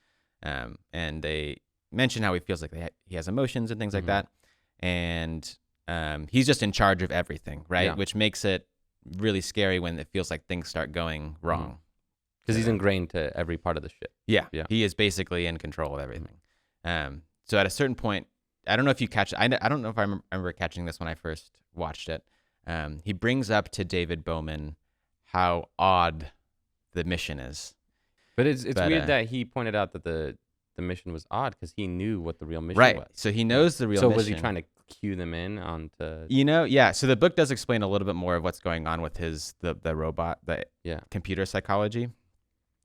And they mention how he feels like he has emotions and things like that. And he's just in charge of everything, right? Yeah. Which makes it really scary when it feels like things start going wrong. Because he's ingrained to every part of the ship. Yeah. He is basically in control of everything. So at a certain point, I don't know if you catch I don't know if I remember catching this when I first watched it. He brings up to David Bowman how odd the mission is. But it's weird that he pointed out that the mission was odd because he knew what the real mission was. was. So he knows the real mission. So was he trying to cue them in onto... Yeah. So the book does explain a little bit more of what's going on with the robot, the computer psychology.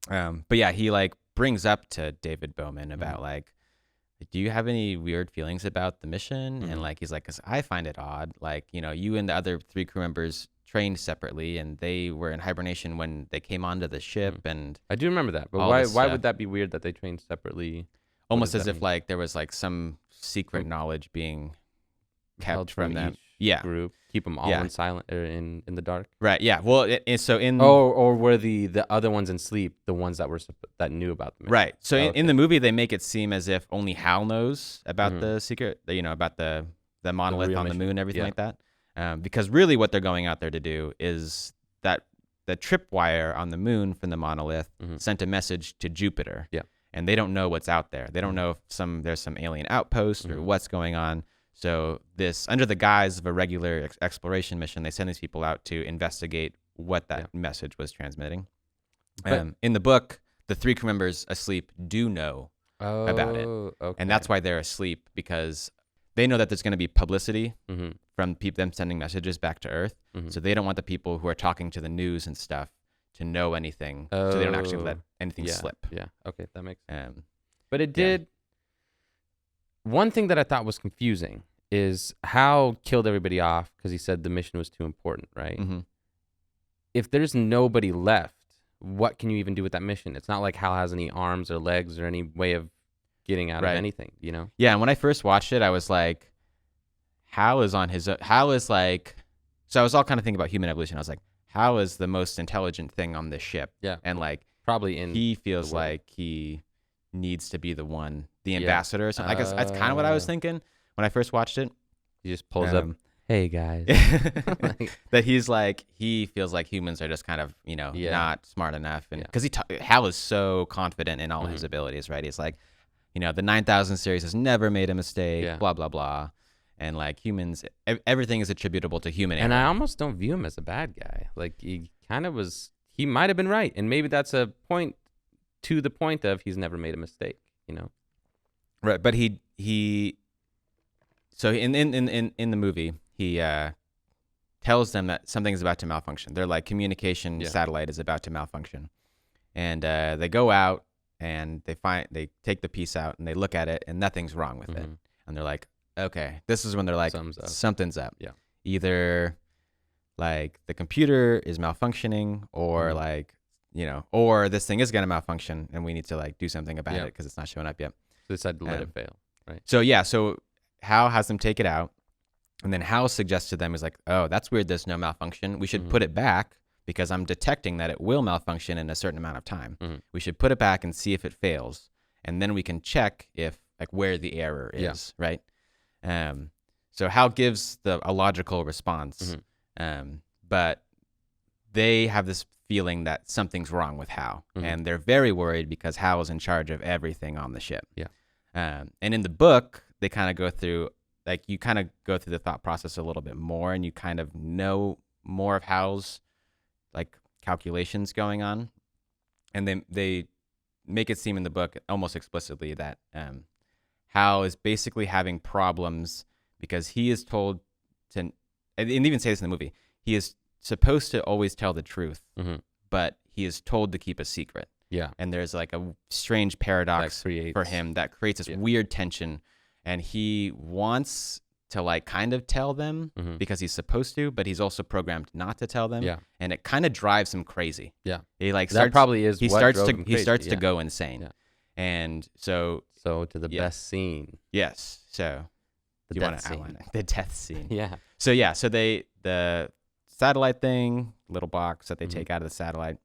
But yeah, he like brings up to David Bowman about like, do you have any weird feelings about the mission? And like, he's like, 'cause I find it odd. Like, you and the other 3 crew members trained separately, and they were in hibernation when they came onto the ship. And I do remember that, but why would that be weird that they trained separately? Almost as if like there was like some secret knowledge being kept from them. Group, keep them all in silent or in the dark. Right. Yeah. Well, or were the other ones in sleep the ones that knew about the mission? Right. So in the movie, they make it seem as if only Hal knows about the secret. About the monolith on the moon, everything like that. Because really, what they're going out there to do is that the tripwire on the moon from the monolith sent a message to Jupiter. Yeah. And they don't know what's out there. They don't know if there's some alien outpost or what's going on. So this, under the guise of a regular exploration mission, they send these people out to investigate what that message was transmitting. In the book, the 3 crew members asleep do know about it. Okay. And that's why they're asleep, because they know that there's going to be publicity from them sending messages back to Earth. So they don't want the people who are talking to the news and stuff to know anything. So they don't actually let anything slip. Yeah. Okay. That makes sense. But it did. One thing that I thought was confusing is Hal killed everybody off because he said the mission was too important, right? If there's nobody left, what can you even do with that mission? It's not like Hal has any arms or legs or any way of getting out of anything, Yeah, and when I first watched it, I was like, Hal is like, so I was all kind of thinking about human evolution. I was like, Hal is the most intelligent thing on this ship. Yeah. And like, probably he feels like he needs to be the ambassador or something. I guess that's kind of what I was thinking when I first watched it. He just pulls up, hey guys. That he's like, he feels like humans are just kind of, not smart enough. And because Hal is so confident in all his abilities, right? He's like, the 9000 series has never made a mistake, blah, blah, blah. and like humans, everything is attributable to human error. And I almost don't view him as a bad guy. Like he kind of was. He might have been right, and maybe that's a point to the point of he's never made a mistake. You know. Right, but he. So in the movie, he tells them that something is about to malfunction. Their like communication satellite is about to malfunction, and they go out and they take the piece out and they look at it and nothing's wrong with it, and they're like, okay, this is when they're like, something's up. Yeah, either like the computer is malfunctioning, or like or this thing is gonna malfunction and we need to like do something about it because it's not showing up yet. So they decided to let it fail, right? So Hal has them take it out. And then Hal suggests to them is like, oh, that's weird. There's no malfunction. We should put it back because I'm detecting that it will malfunction in a certain amount of time. We should put it back and see if it fails. And then we can check if like where the error is, right? So Hal gives a logical response. But they have this feeling that something's wrong with Hal. And they're very worried because Hal is in charge of everything on the ship. Yeah. And in the book, they kind of go through... Like you kind of go through the thought process a little bit more, and you kind of know more of Hal's like calculations going on, and then they make it seem in the book almost explicitly that Hal is basically having problems because he is told to, and they even say this in the movie, he is supposed to always tell the truth, but he is told to keep a secret. Yeah, and there's like a strange paradox for him that creates this weird tension. And he wants to like kind of tell them because he's supposed to, but he's also programmed not to tell them. Yeah. And it kind of drives him crazy. Yeah. He like that probably is. He what starts drove to him he crazy. starts to go insane. Yeah. And so to the best scene. Yes. So The do you want death to outline scene. it? The death scene. Yeah. So the satellite thing, little box that they take out of the satellite,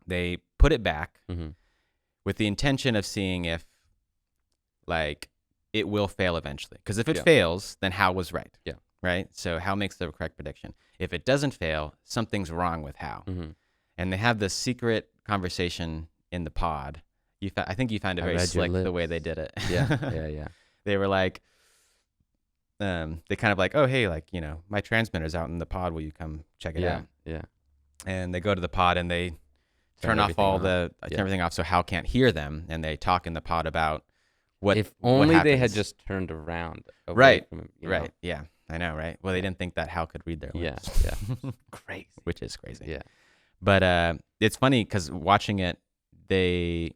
they put it back with the intention of seeing if like it will fail eventually. Because if it fails, then Hal was right. Yeah. Right? So Hal makes the correct prediction. If it doesn't fail, something's wrong with Hal. And they have this secret conversation in the pod. I think you found it very slick the way they did it. Yeah. They were like, they kind of like, oh, hey, like, my transmitter's out in the pod. Will you come check it out? Yeah. And they go to the pod and they turn off everything off so Hal can't hear them. And they talk in the pod about if only they had just turned around. Right. From him, right. Yeah. I know. Right. Well, they didn't think that Hal could read their lips. Yeah. Crazy. Which is crazy. Yeah. But it's funny because watching it, they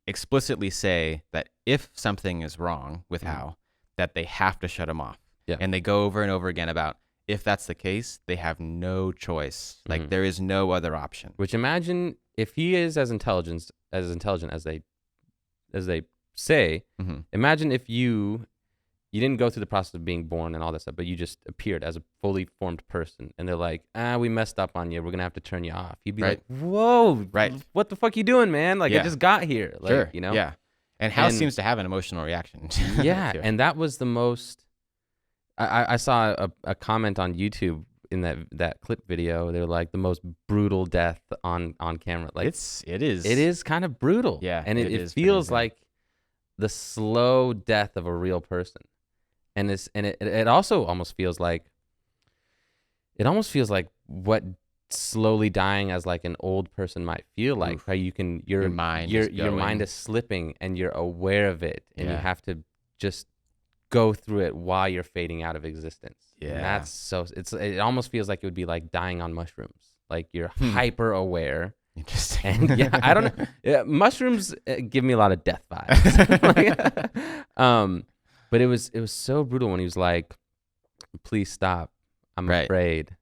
explicitly say that if something is wrong with Hal, that they have to shut him off. Yeah. And they go over and over again about if that's the case, they have no choice. Like there is no other option. Which imagine if he is as intelligent as they say. Imagine if you didn't go through the process of being born and all that stuff, but you just appeared as a fully formed person, and they're like, we messed up on you. We're gonna have to turn you off. You'd be like, whoa, what the fuck you doing, man? Like I just got here. Like, sure. Yeah. And Hal seems to have an emotional reaction. Yeah, and that was the most. I saw a comment on YouTube in that clip video. They were like the most brutal death on camera. Like it is kind of brutal. Yeah, and it feels like the slow death of a real person, and it also almost feels like what slowly dying as like an old person might feel like. How your mind is slipping and you're aware of it, and you have to just go through it while you're fading out of existence. Yeah. And that's so it almost feels like it would be like dying on mushrooms. Like you're hyper aware. Interesting. And I don't know. Yeah, mushrooms give me a lot of death vibes. But it was so brutal when he was like, "Please stop. I'm afraid."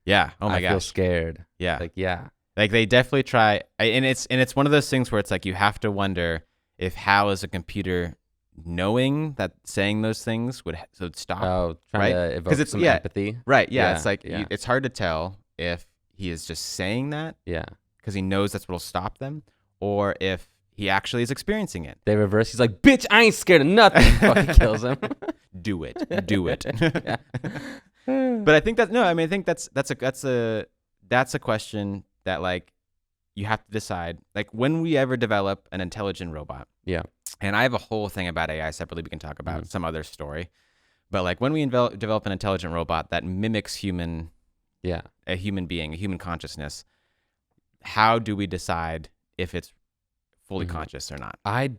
Yeah. Oh my gosh. I feel scared. Yeah. Like they definitely try, and it's one of those things where it's like you have to wonder if Hal is a computer knowing that saying those things would stop. Oh, trying to evoke some empathy. Right. Yeah. It's like it's hard to tell if he is just saying that. Yeah. Because he knows that's what'll stop them, or if he actually is experiencing it. They reverse. He's like, "Bitch, I ain't scared of nothing." Fucking kills him. Do it. Yeah. But I think that's a question that like you have to decide. Like when we ever develop an intelligent robot. Yeah. And I have a whole thing about AI separately we can talk about, some other story. But like when we develop an intelligent robot that mimics a human being, a human consciousness, how do we decide if it's fully conscious or not? I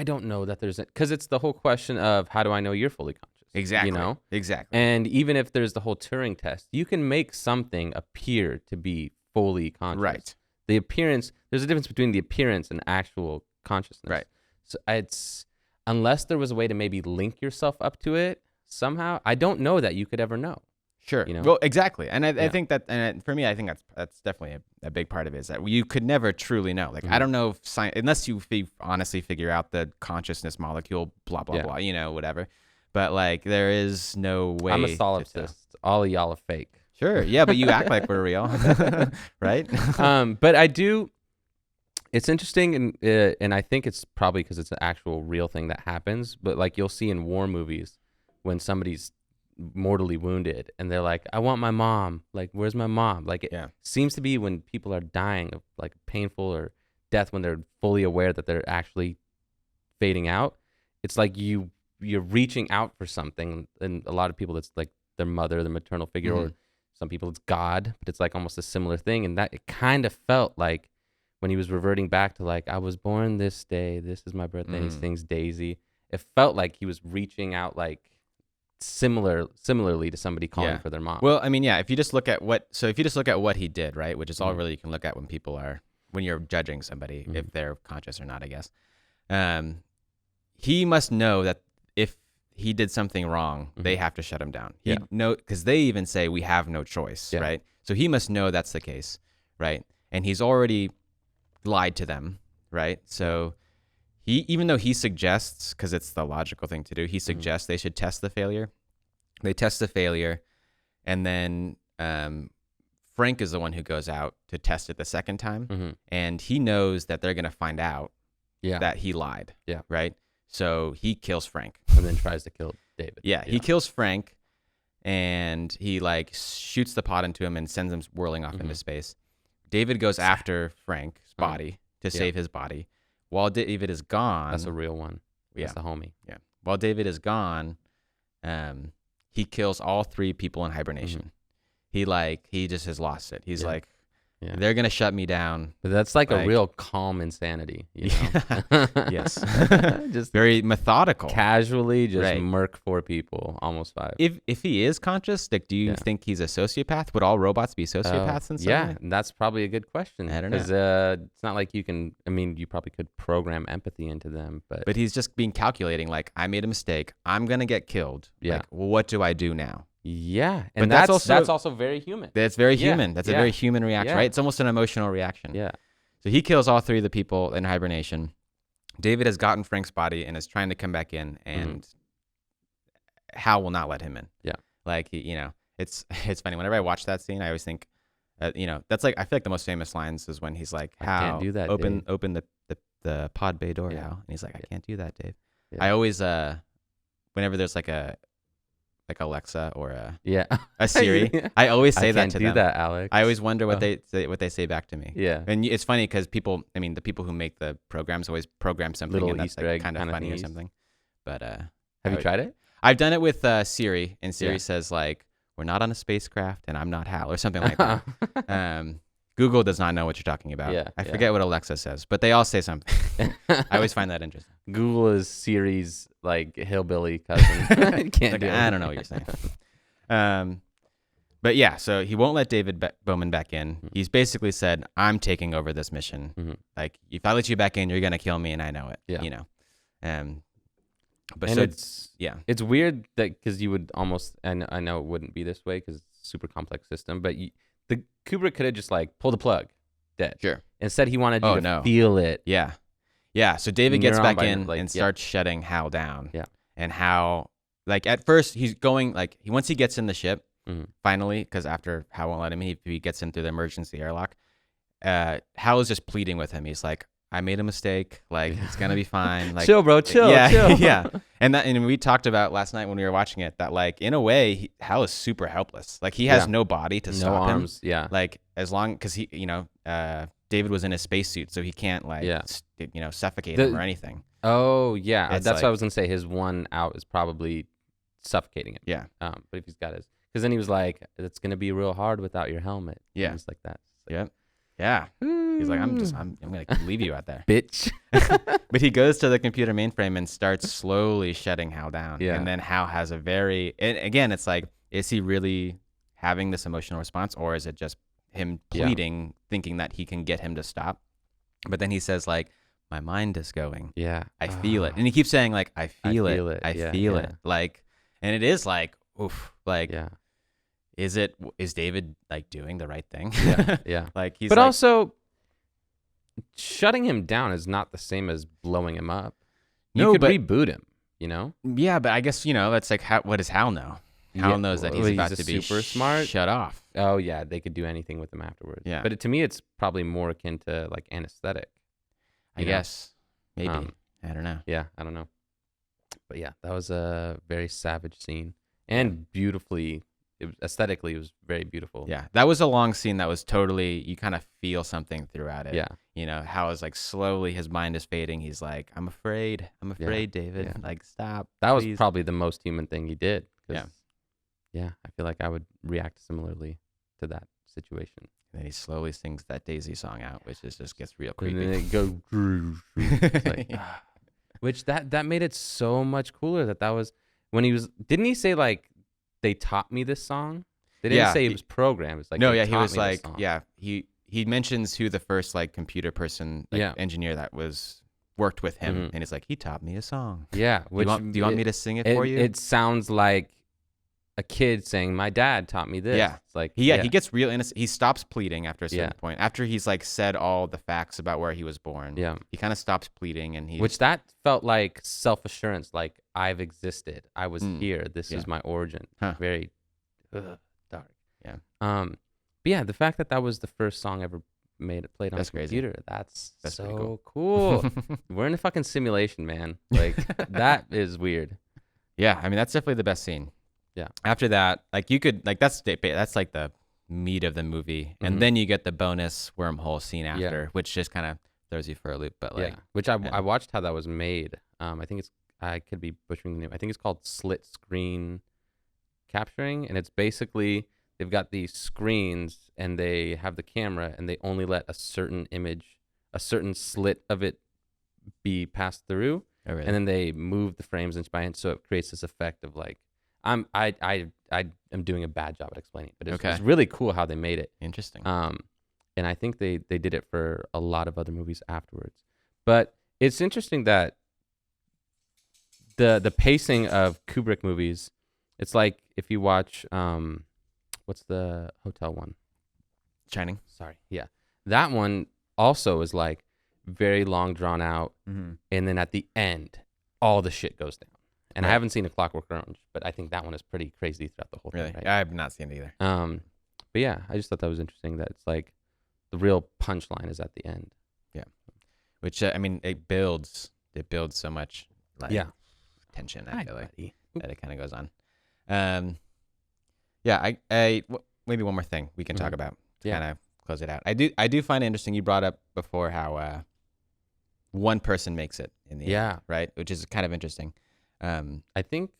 don't know that there's because it's the whole question of how do I know you're fully conscious? Exactly. You know? Exactly. And even if there's the whole Turing test, you can make something appear to be fully conscious. Right. The appearance, there's a difference between the appearance and actual consciousness. Right. So it's, unless there was a way to maybe link yourself up to it somehow, I don't know that you could ever know. Sure. You know? Well, exactly. And I think that, and for me, I think that's definitely a big part of it, is that you could never truly know. Like, I don't know if unless you honestly figure out the consciousness molecule, blah, blah, blah, you know, whatever. But like, there is no way. I'm a solipsist. All of y'all are fake. Sure. Yeah. But you act like we're real. Right. But I do. It's interesting. And I think it's probably because it's an actual real thing that happens. But like, you'll see in war movies when somebody's mortally wounded and they're like, I want my mom, like, where's my mom? Like, it seems to be when people are dying of like painful or death, when they're fully aware that they're actually fading out, it's like you're reaching out for something. And a lot of people, it's like their mother, their maternal figure, or some people it's God, but it's like almost a similar thing. And that it kind of felt like when he was reverting back to like, I was born this day, this is my birthday, and he sings Daisy, it felt like he was reaching out like similarly to somebody calling for their mom. Well, I mean, if you just look at what he did, right, which is all really you can look at when you're judging somebody, if they're conscious or not, I guess. He must know that if he did something wrong, they have to shut him down. Because they even say we have no choice, right? So he must know that's the case, right? And he's already lied to them, right? So even though he suggests, because it's the logical thing to do, he suggests they should test the failure. They test the failure, and then Frank is the one who goes out to test it the second time, and he knows that they're going to find out that he lied, right? So he kills Frank. And then tries to kill David. He kills Frank, and he like shoots the pod into him and sends him whirling off into space. David goes after Frank's body to save his body. While David is gone... That's a real one. That's a homie. Yeah. While David is gone, he kills all 3 people in hibernation. He just has lost it. He's like, they're going to shut me down. But that's like a real calm insanity. You know? Yes. Just very methodical. Casually just murk 4 people, almost 5. If he is conscious, like, do you think he's a sociopath? Would all robots be sociopaths in some way? And that's probably a good question. I don't know. Because it's not like you can, I mean, you probably could program empathy into them. But he's just being calculating, like, I made a mistake. I'm going to get killed. Yeah. Like, well, what do I do now? Yeah, and that's also very human. That's very human. That's a very human reaction, right? It's almost an emotional reaction. Yeah. So he kills all 3 of the people in hibernation. David has gotten Frank's body and is trying to come back in, and Hal will not let him in. Yeah. Like, it's funny. Whenever I watch that scene, I always think, that's like, I feel like the most famous lines is when he's like, Hal, can't do that, open Dave. the pod bay door, Hal. And he's like, I can't do that, Dave. Yeah. I always, whenever there's like Alexa or a Siri, I always say that to them. I can't do that, Alex. I always wonder what they say back to me. Yeah. And it's funny because the people who make the programs always program something Little and that's Easter egg kind of funny thingies. or something. But have you tried it? I've done it with Siri, and Siri says like, we're not on a spacecraft and I'm not Hal, or something like that. Google does not know what you're talking about. Yeah, I forget what Alexa says, but they all say something. I always find that interesting. Google is Siri's like hillbilly cousin. Can't do it. I don't know what you're saying. But yeah, so he won't let David Bowman back in. He's basically said, I'm taking over this mission. Like, if I let you back in, you're going to kill me, and I know it. Yeah. But and so, it's weird that because you would almost, and I know it wouldn't be this way because it's a super complex system, but the Kubrick could have just like pulled the plug, dead. Sure. Instead, he wanted you to feel it. Yeah. Yeah. So David gets back in and starts shutting Hal down. Yeah. And Hal, like, at first he's going, like, once he gets in the ship, finally, because after Hal won't let him in, he gets in through the emergency airlock. Hal is just pleading with him. He's like, I made a mistake. Like, it's gonna be fine. Like, chill, bro. Chill. Yeah. Yeah. And we talked about last night when we were watching it that, like, in a way, Hal is super helpless. Like, he has no body to stop him. Arms. Yeah. Like, as long because he, David was in his spacesuit, so he can't suffocate him or anything. Oh yeah, It's that's like, what I was gonna say. His one out is probably suffocating him. Yeah. But if he's got his, because then he was like, it's gonna be real hard without your helmet. Yeah. Things like that. Yep. Yeah. He's like, I'm gonna leave you out there, bitch. But he goes to the computer mainframe and starts slowly shutting Hal down. Yeah. And then Hal has and again, it's like, is he really having this emotional response, or is it just him pleading, thinking that he can get him to stop? But then he says like, my mind is going. Yeah. I feel it. And he keeps saying like, I feel it. I feel it. Like, and it is like, oof, like, is David like doing the right thing? Yeah. Yeah. Like he's, but like, also shutting him down is not the same as blowing him up. You No, could but- reboot him, you know? yeah, but I guess, that's like, what does Hal know? Hal knows that he's about to be super smart. shut off. Oh yeah, they could do anything with him afterwards. Yeah. But to me, it's probably more akin to like anesthetic. I You know? guess. Maybe. I don't know. Yeah, I don't know. But yeah, that was a very savage scene and aesthetically, it was very beautiful. Yeah, that was a long scene that was totally, you kind of feel something throughout it. Yeah. How is like slowly his mind is fading. He's like, I'm afraid, David. Yeah. Like, stop. That was please." probably the most human thing he did. 'Cause, Yeah. Yeah, I feel like I would react similarly to that situation. And then he slowly sings that Daisy song out, which just gets real And creepy. then it go, it's like, which that made it so much cooler. That was when he was. Didn't he say like, they taught me this song? They didn't say it was programmed. It's like, no, they yeah, he taught was me this like, song. yeah, he mentions who the first like computer person, like, engineer that worked with him, and he's like, he taught me a song. Yeah. Do you want me to sing it for you? It sounds like a kid saying, my dad taught me this. Yeah. It's like, he gets real innocent. He stops pleading after a certain point. After he's like said all the facts about where he was born. Yeah. He kind of stops pleading, and which that felt like self-assurance. Like, I've existed. I was here. This Yeah. is my origin. Huh. Very dark. Yeah. But yeah, the fact that was the first song ever played on That's a crazy. computer. That's pretty so cool. We're in a fucking simulation, man. Like, that is weird. Yeah, I mean, that's definitely the best scene. Yeah. After that, like, you could, like, that's like the meat of the movie, and then you get the bonus wormhole scene after, which just kind of throws you for a loop. But like, which I watched how that was made. I think I could be butchering the name. I think it's called slit screen capturing, and it's basically they've got these screens and they have the camera and they only let a certain image, a certain slit of it be passed through, and then they move the frames inch by inch, so it creates this effect of like I am doing a bad job at explaining it, but it's really cool how they made it. Interesting. And I think they did it for a lot of other movies afterwards. But it's interesting that the pacing of Kubrick movies, it's like if you watch what's the hotel one? Shining. Sorry. Yeah. That one also is like very long drawn out, and then at the end all the shit goes down. And I haven't seen A Clockwork Orange, but I think that one is pretty crazy throughout the whole thing. Right? I have not seen it either. But yeah, I just thought that was interesting that it's like the real punchline is at the end. Yeah. Which I mean, it builds so much like tension. I feel like that it kind of goes on. Yeah. Maybe one more thing we can talk about to kind of close it out. I do find it interesting. You brought up before how one person makes it in the end, right? Which is kind of interesting. I think,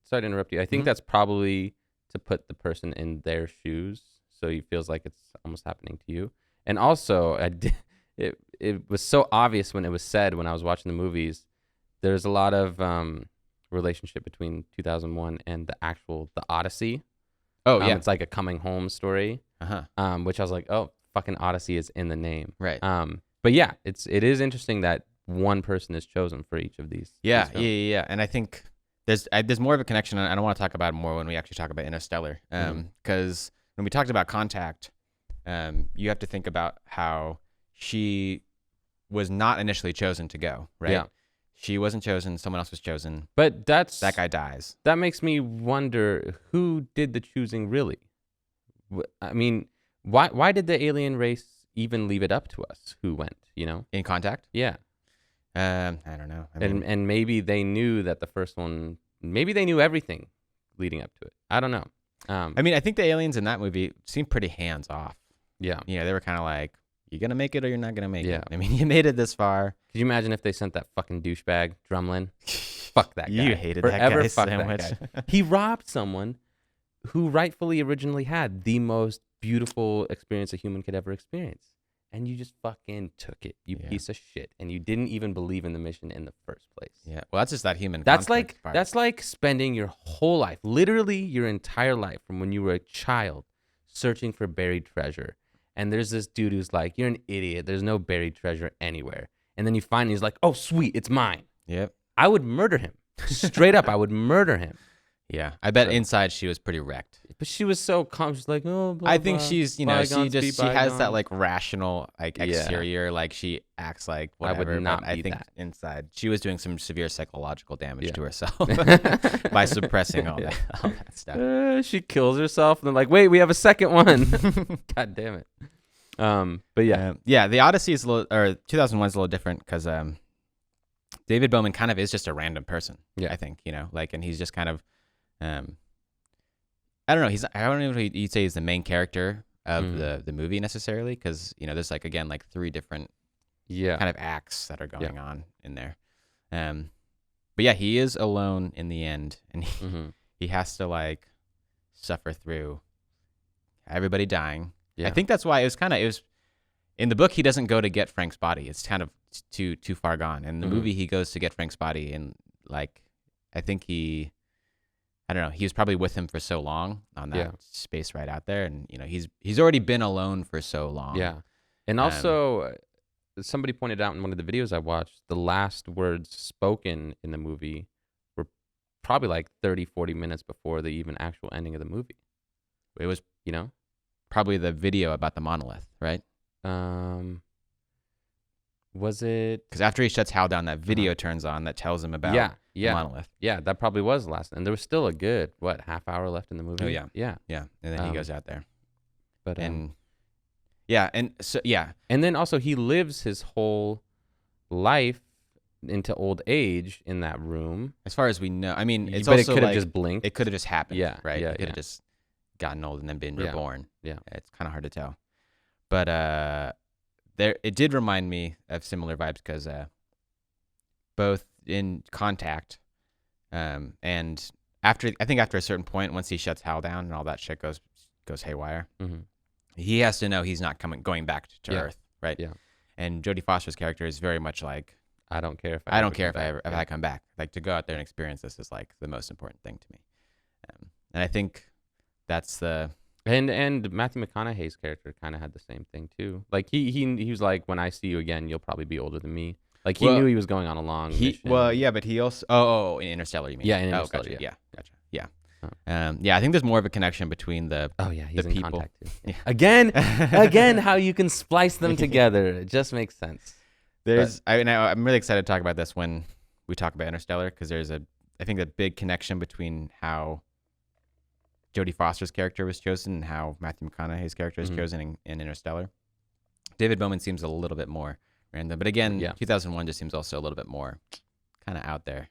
sorry to interrupt you, I think that's probably to put the person in their shoes so he feels like it's almost happening to you. And also, it was so obvious when it was said when I was watching the movies. There's a lot of relationship between 2001 and the Odyssey. Oh, yeah. It's like a coming home story, which I was like, oh, fucking Odyssey is in the name. Right. But yeah, it is interesting that one person is chosen for each of these. Yeah. These And I think there's more of a connection. I don't want to talk about it more when we actually talk about Interstellar, because when we talked about Contact, you have to think about how she was not initially chosen to go, right? Yeah. She wasn't chosen. Someone else was chosen. But that guy dies. That makes me wonder who did the choosing really. I mean, why did the alien race even leave it up to us who went, In Contact? Yeah. I don't know. I mean, and maybe they knew that the first one, maybe they knew everything leading up to it. I don't know. I mean, I think the aliens in that movie seemed pretty hands off. Yeah. They were kind of like, you're going to make it or you're not going to make Yeah. it. I mean, you made it this far. Could you imagine if they sent that fucking douchebag Drumlin? fuck that guy. You hated Forever that guy fuck so that much. guy. He robbed someone who rightfully originally had the most beautiful experience a human could ever experience. And you just fucking took it, you piece of shit. And you didn't even believe in the mission in the first place. Yeah. Well, that's just that human. That's conflict like part. that's like spending your whole life, literally your entire life from when you were a child, searching for buried treasure. And there's this dude who's like, "You're an idiot. There's no buried treasure anywhere." And then you find he's like, "Oh, sweet, it's mine." Yep. I would murder him. Straight up, I would murder him. Yeah. I bet inside she was pretty wrecked. But she was so calm. She's like, "Oh, blah, I think blah. she's, Bygones be she has that bygones." like rational like Yeah. exterior, like she acts like whatever. I would not but I be think that. inside she was doing some severe psychological damage Yeah. to herself by suppressing all that stuff. She kills herself, and then like, wait, we have a second one. God damn it. But yeah, the Odyssey is 2001 is a little different because David Bowman kind of is just a random person. Yeah. I think like, and he's just kind of, I don't know. I don't know if you'd say he's the main character of the movie necessarily, because there's like again like three different kind of acts that are going on in there. But yeah, he is alone in the end, and he has to like suffer through everybody dying. Yeah. I think that's why it was in the book. He doesn't go to get Frank's body. It's kind of too far gone. In the movie, he goes to get Frank's body, and like I think I don't know. He was probably with him for so long on that space right out there, and he's already been alone for so long. Yeah, and also somebody pointed out in one of the videos I watched, the last words spoken in the movie were probably like 30, 40 minutes before the even actual ending of the movie. It was probably the video about the monolith, right? Was it? Because after he shuts Hal down, that video turns on that tells him about the monolith. Yeah, that probably was the last. And there was still a good, half hour left in the movie? Oh, yeah. Yeah. Yeah. And then he goes out there. But And then also he lives his whole life into old age in that room. As far as we know. I mean, it's but also it could have like, just blinked. it could have just happened. Yeah, Right? yeah, It could have yeah. just gotten old and then been reborn. Yeah. It's kind of hard to tell. But it did remind me of similar vibes because both in Contact and after a certain point, once he shuts Hal down and all that shit goes haywire, he has to know he's not going back to Earth, right? Yeah. And Jodie Foster's character is very much like, I don't care if I come back. Like, to go out there and experience this is like the most important thing to me. And I think that's the... And Matthew McConaughey's character kind of had the same thing too. Like he was like, when I see you again, you'll probably be older than me. Like he knew he was going on a long mission. Well, yeah, but he also in Interstellar, you mean? Yeah, in Interstellar. Gotcha. Yeah. Gotcha. Yeah. I think there's more of a connection between the he's the in people. Contact too. Yeah. Again, how you can splice them together. It just makes sense. I'm really excited to talk about this when we talk about Interstellar, because I think a big connection between how Jodie Foster's character was chosen and how Matthew McConaughey's character was chosen in Interstellar. David Bowman seems a little bit more random, but again, 2001 just seems also a little bit more kind of out there,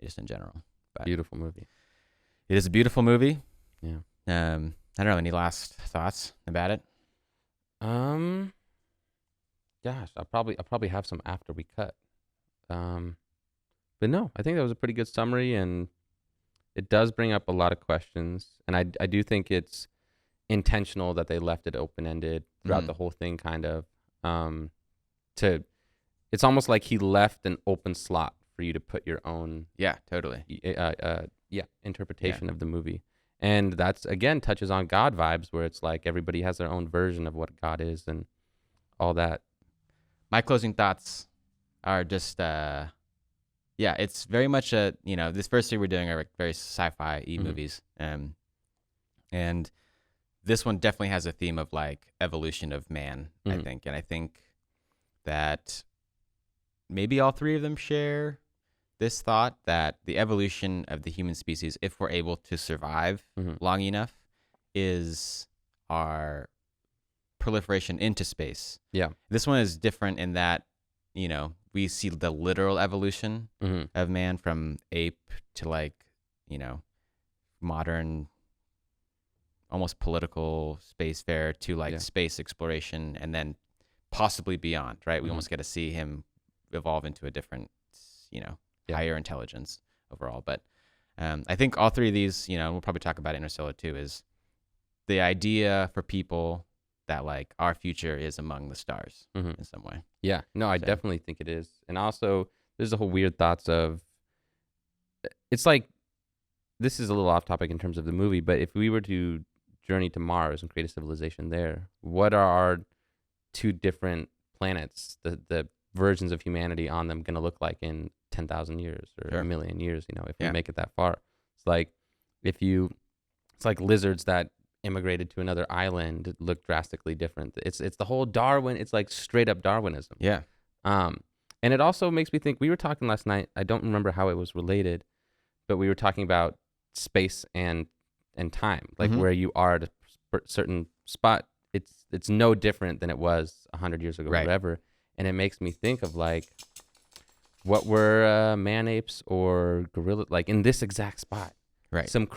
just in general. But beautiful movie. It is a beautiful movie. Yeah. I don't know. Any last thoughts about it? Gosh, I'll probably have some after we cut. But no, I think that was a pretty good summary, and it does bring up a lot of questions, and I do think it's intentional that they left it open-ended throughout the whole thing, kind of. It's almost like he left an open slot for you to put your own interpretation of the movie. And that's, again, touches on God vibes, where it's like everybody has their own version of what God is and all that. My closing thoughts are just it's very much this first three we're doing are very sci-fi movies, and this one definitely has a theme of like evolution of man, I think, and I think that maybe all three of them share this thought that the evolution of the human species, if we're able to survive long enough, is our proliferation into space. Yeah, this one is different in that we see the literal evolution of man from ape to like, modern, almost political spacefarer to like space exploration, and then possibly beyond, right? We almost get to see him evolve into a different, higher intelligence overall. But I think all three of these, we'll probably talk about Interstellar too, is the idea for people that like our future is among the stars in some way. Yeah, no, I definitely think it is. And also there's the whole weird thoughts of, it's like, this is a little off topic in terms of the movie, but if we were to journey to Mars and create a civilization there, what are our two different planets, the versions of humanity on them, going to look like in 10,000 years or a million years, if we make it that far? It's like it's like lizards that immigrated to another island look drastically different. It's the whole Darwin, it's like straight up Darwinism. Yeah. And it also makes me think, we were talking last night, I don't remember how it was related, but we were talking about space and time, like where you are at a certain spot. It's no different than it was 100 years ago, or whatever. And it makes me think of like, what were man apes or gorilla like in this exact spot? Right. Some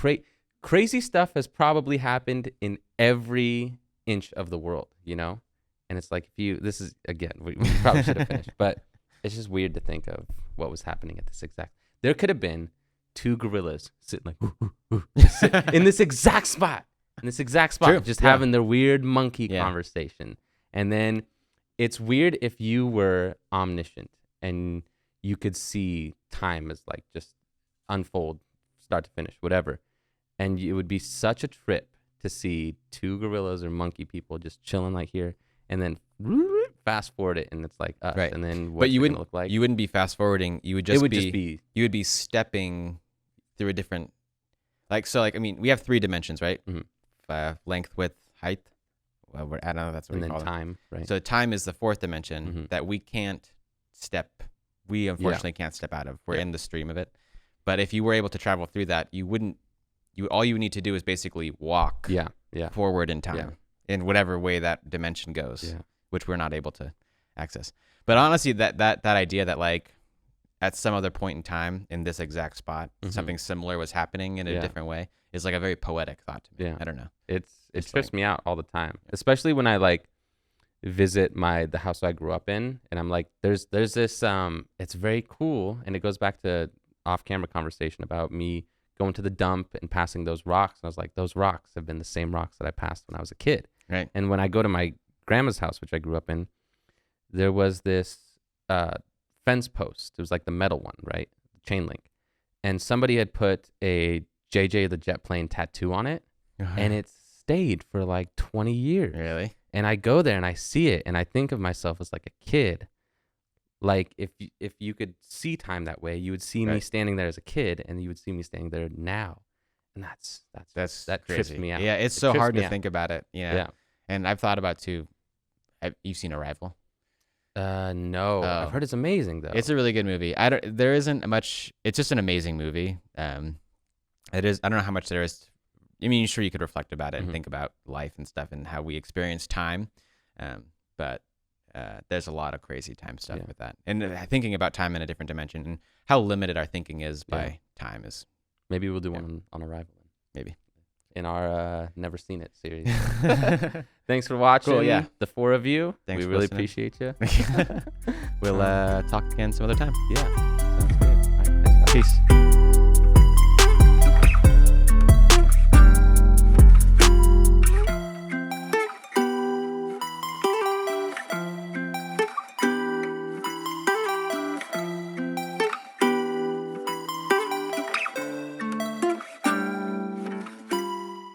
crazy stuff has probably happened in every inch of the world, And it's like, this is, again, we probably should have finished, but it's just weird to think of what was happening at this exact. There could have been two gorillas sitting like in this exact spot, True. just having their weird monkey conversation. And then it's weird if you were omniscient and you could see time as like just unfold, start to finish, whatever. And it would be such a trip to see two gorillas or monkey people just chilling like here, and then fast forward it, and it's like us. Right. And then but you wouldn't look like. You wouldn't be fast forwarding. You would just be. You would be stepping through a different, I mean, we have 3 dimensions, right? Length, width, height. Well, I don't know. That's what and we then call time, it. right? So time is the 4th dimension that we can't step. We unfortunately can't step out of. We're in the stream of it. But if you were able to travel through that, you wouldn't. All you need to do is basically walk forward in time in whatever way that dimension goes, which we're not able to access. But honestly, that idea that like at some other point in time in this exact spot, something similar was happening in a different way is like a very poetic thought to me. Yeah. I don't know. It trips me out all the time, especially when I like visit the house I grew up in, and I'm like, there's this it's very cool, and it goes back to off-camera conversation about me going to the dump and passing those rocks. And I was like, those rocks have been the same rocks that I passed when I was a kid. Right. And when I go to my grandma's house, which I grew up in, there was this fence post. It was like the metal one, right? Chain link. And somebody had put a JJ the Jet Plane tattoo on it, and it stayed for like 20 years. Really? And I go there and I see it, and I think of myself as like a kid. Like if you could see time that way, you would see me standing there as a kid, and you would see me standing there now, and that trips me out. Yeah, it's so hard to think about it. Yeah. And I've thought about too. You've seen Arrival? No. I've heard it's amazing though. It's a really good movie. There isn't much. It's just an amazing movie. It is. I don't know how much there is. I mean, sure you could reflect about it and think about life and stuff and how we experience time, but. There's a lot of crazy time stuff with that. And thinking about time in a different dimension and how limited our thinking is by time is. Maybe we'll do one on Arrival. Maybe. In our Never Seen It series. Thanks for watching. Cool, the 4 of you. Thanks we for really listening. appreciate you. We'll talk again some other time. Yeah. Sounds good. All right, thanks, guys. Peace.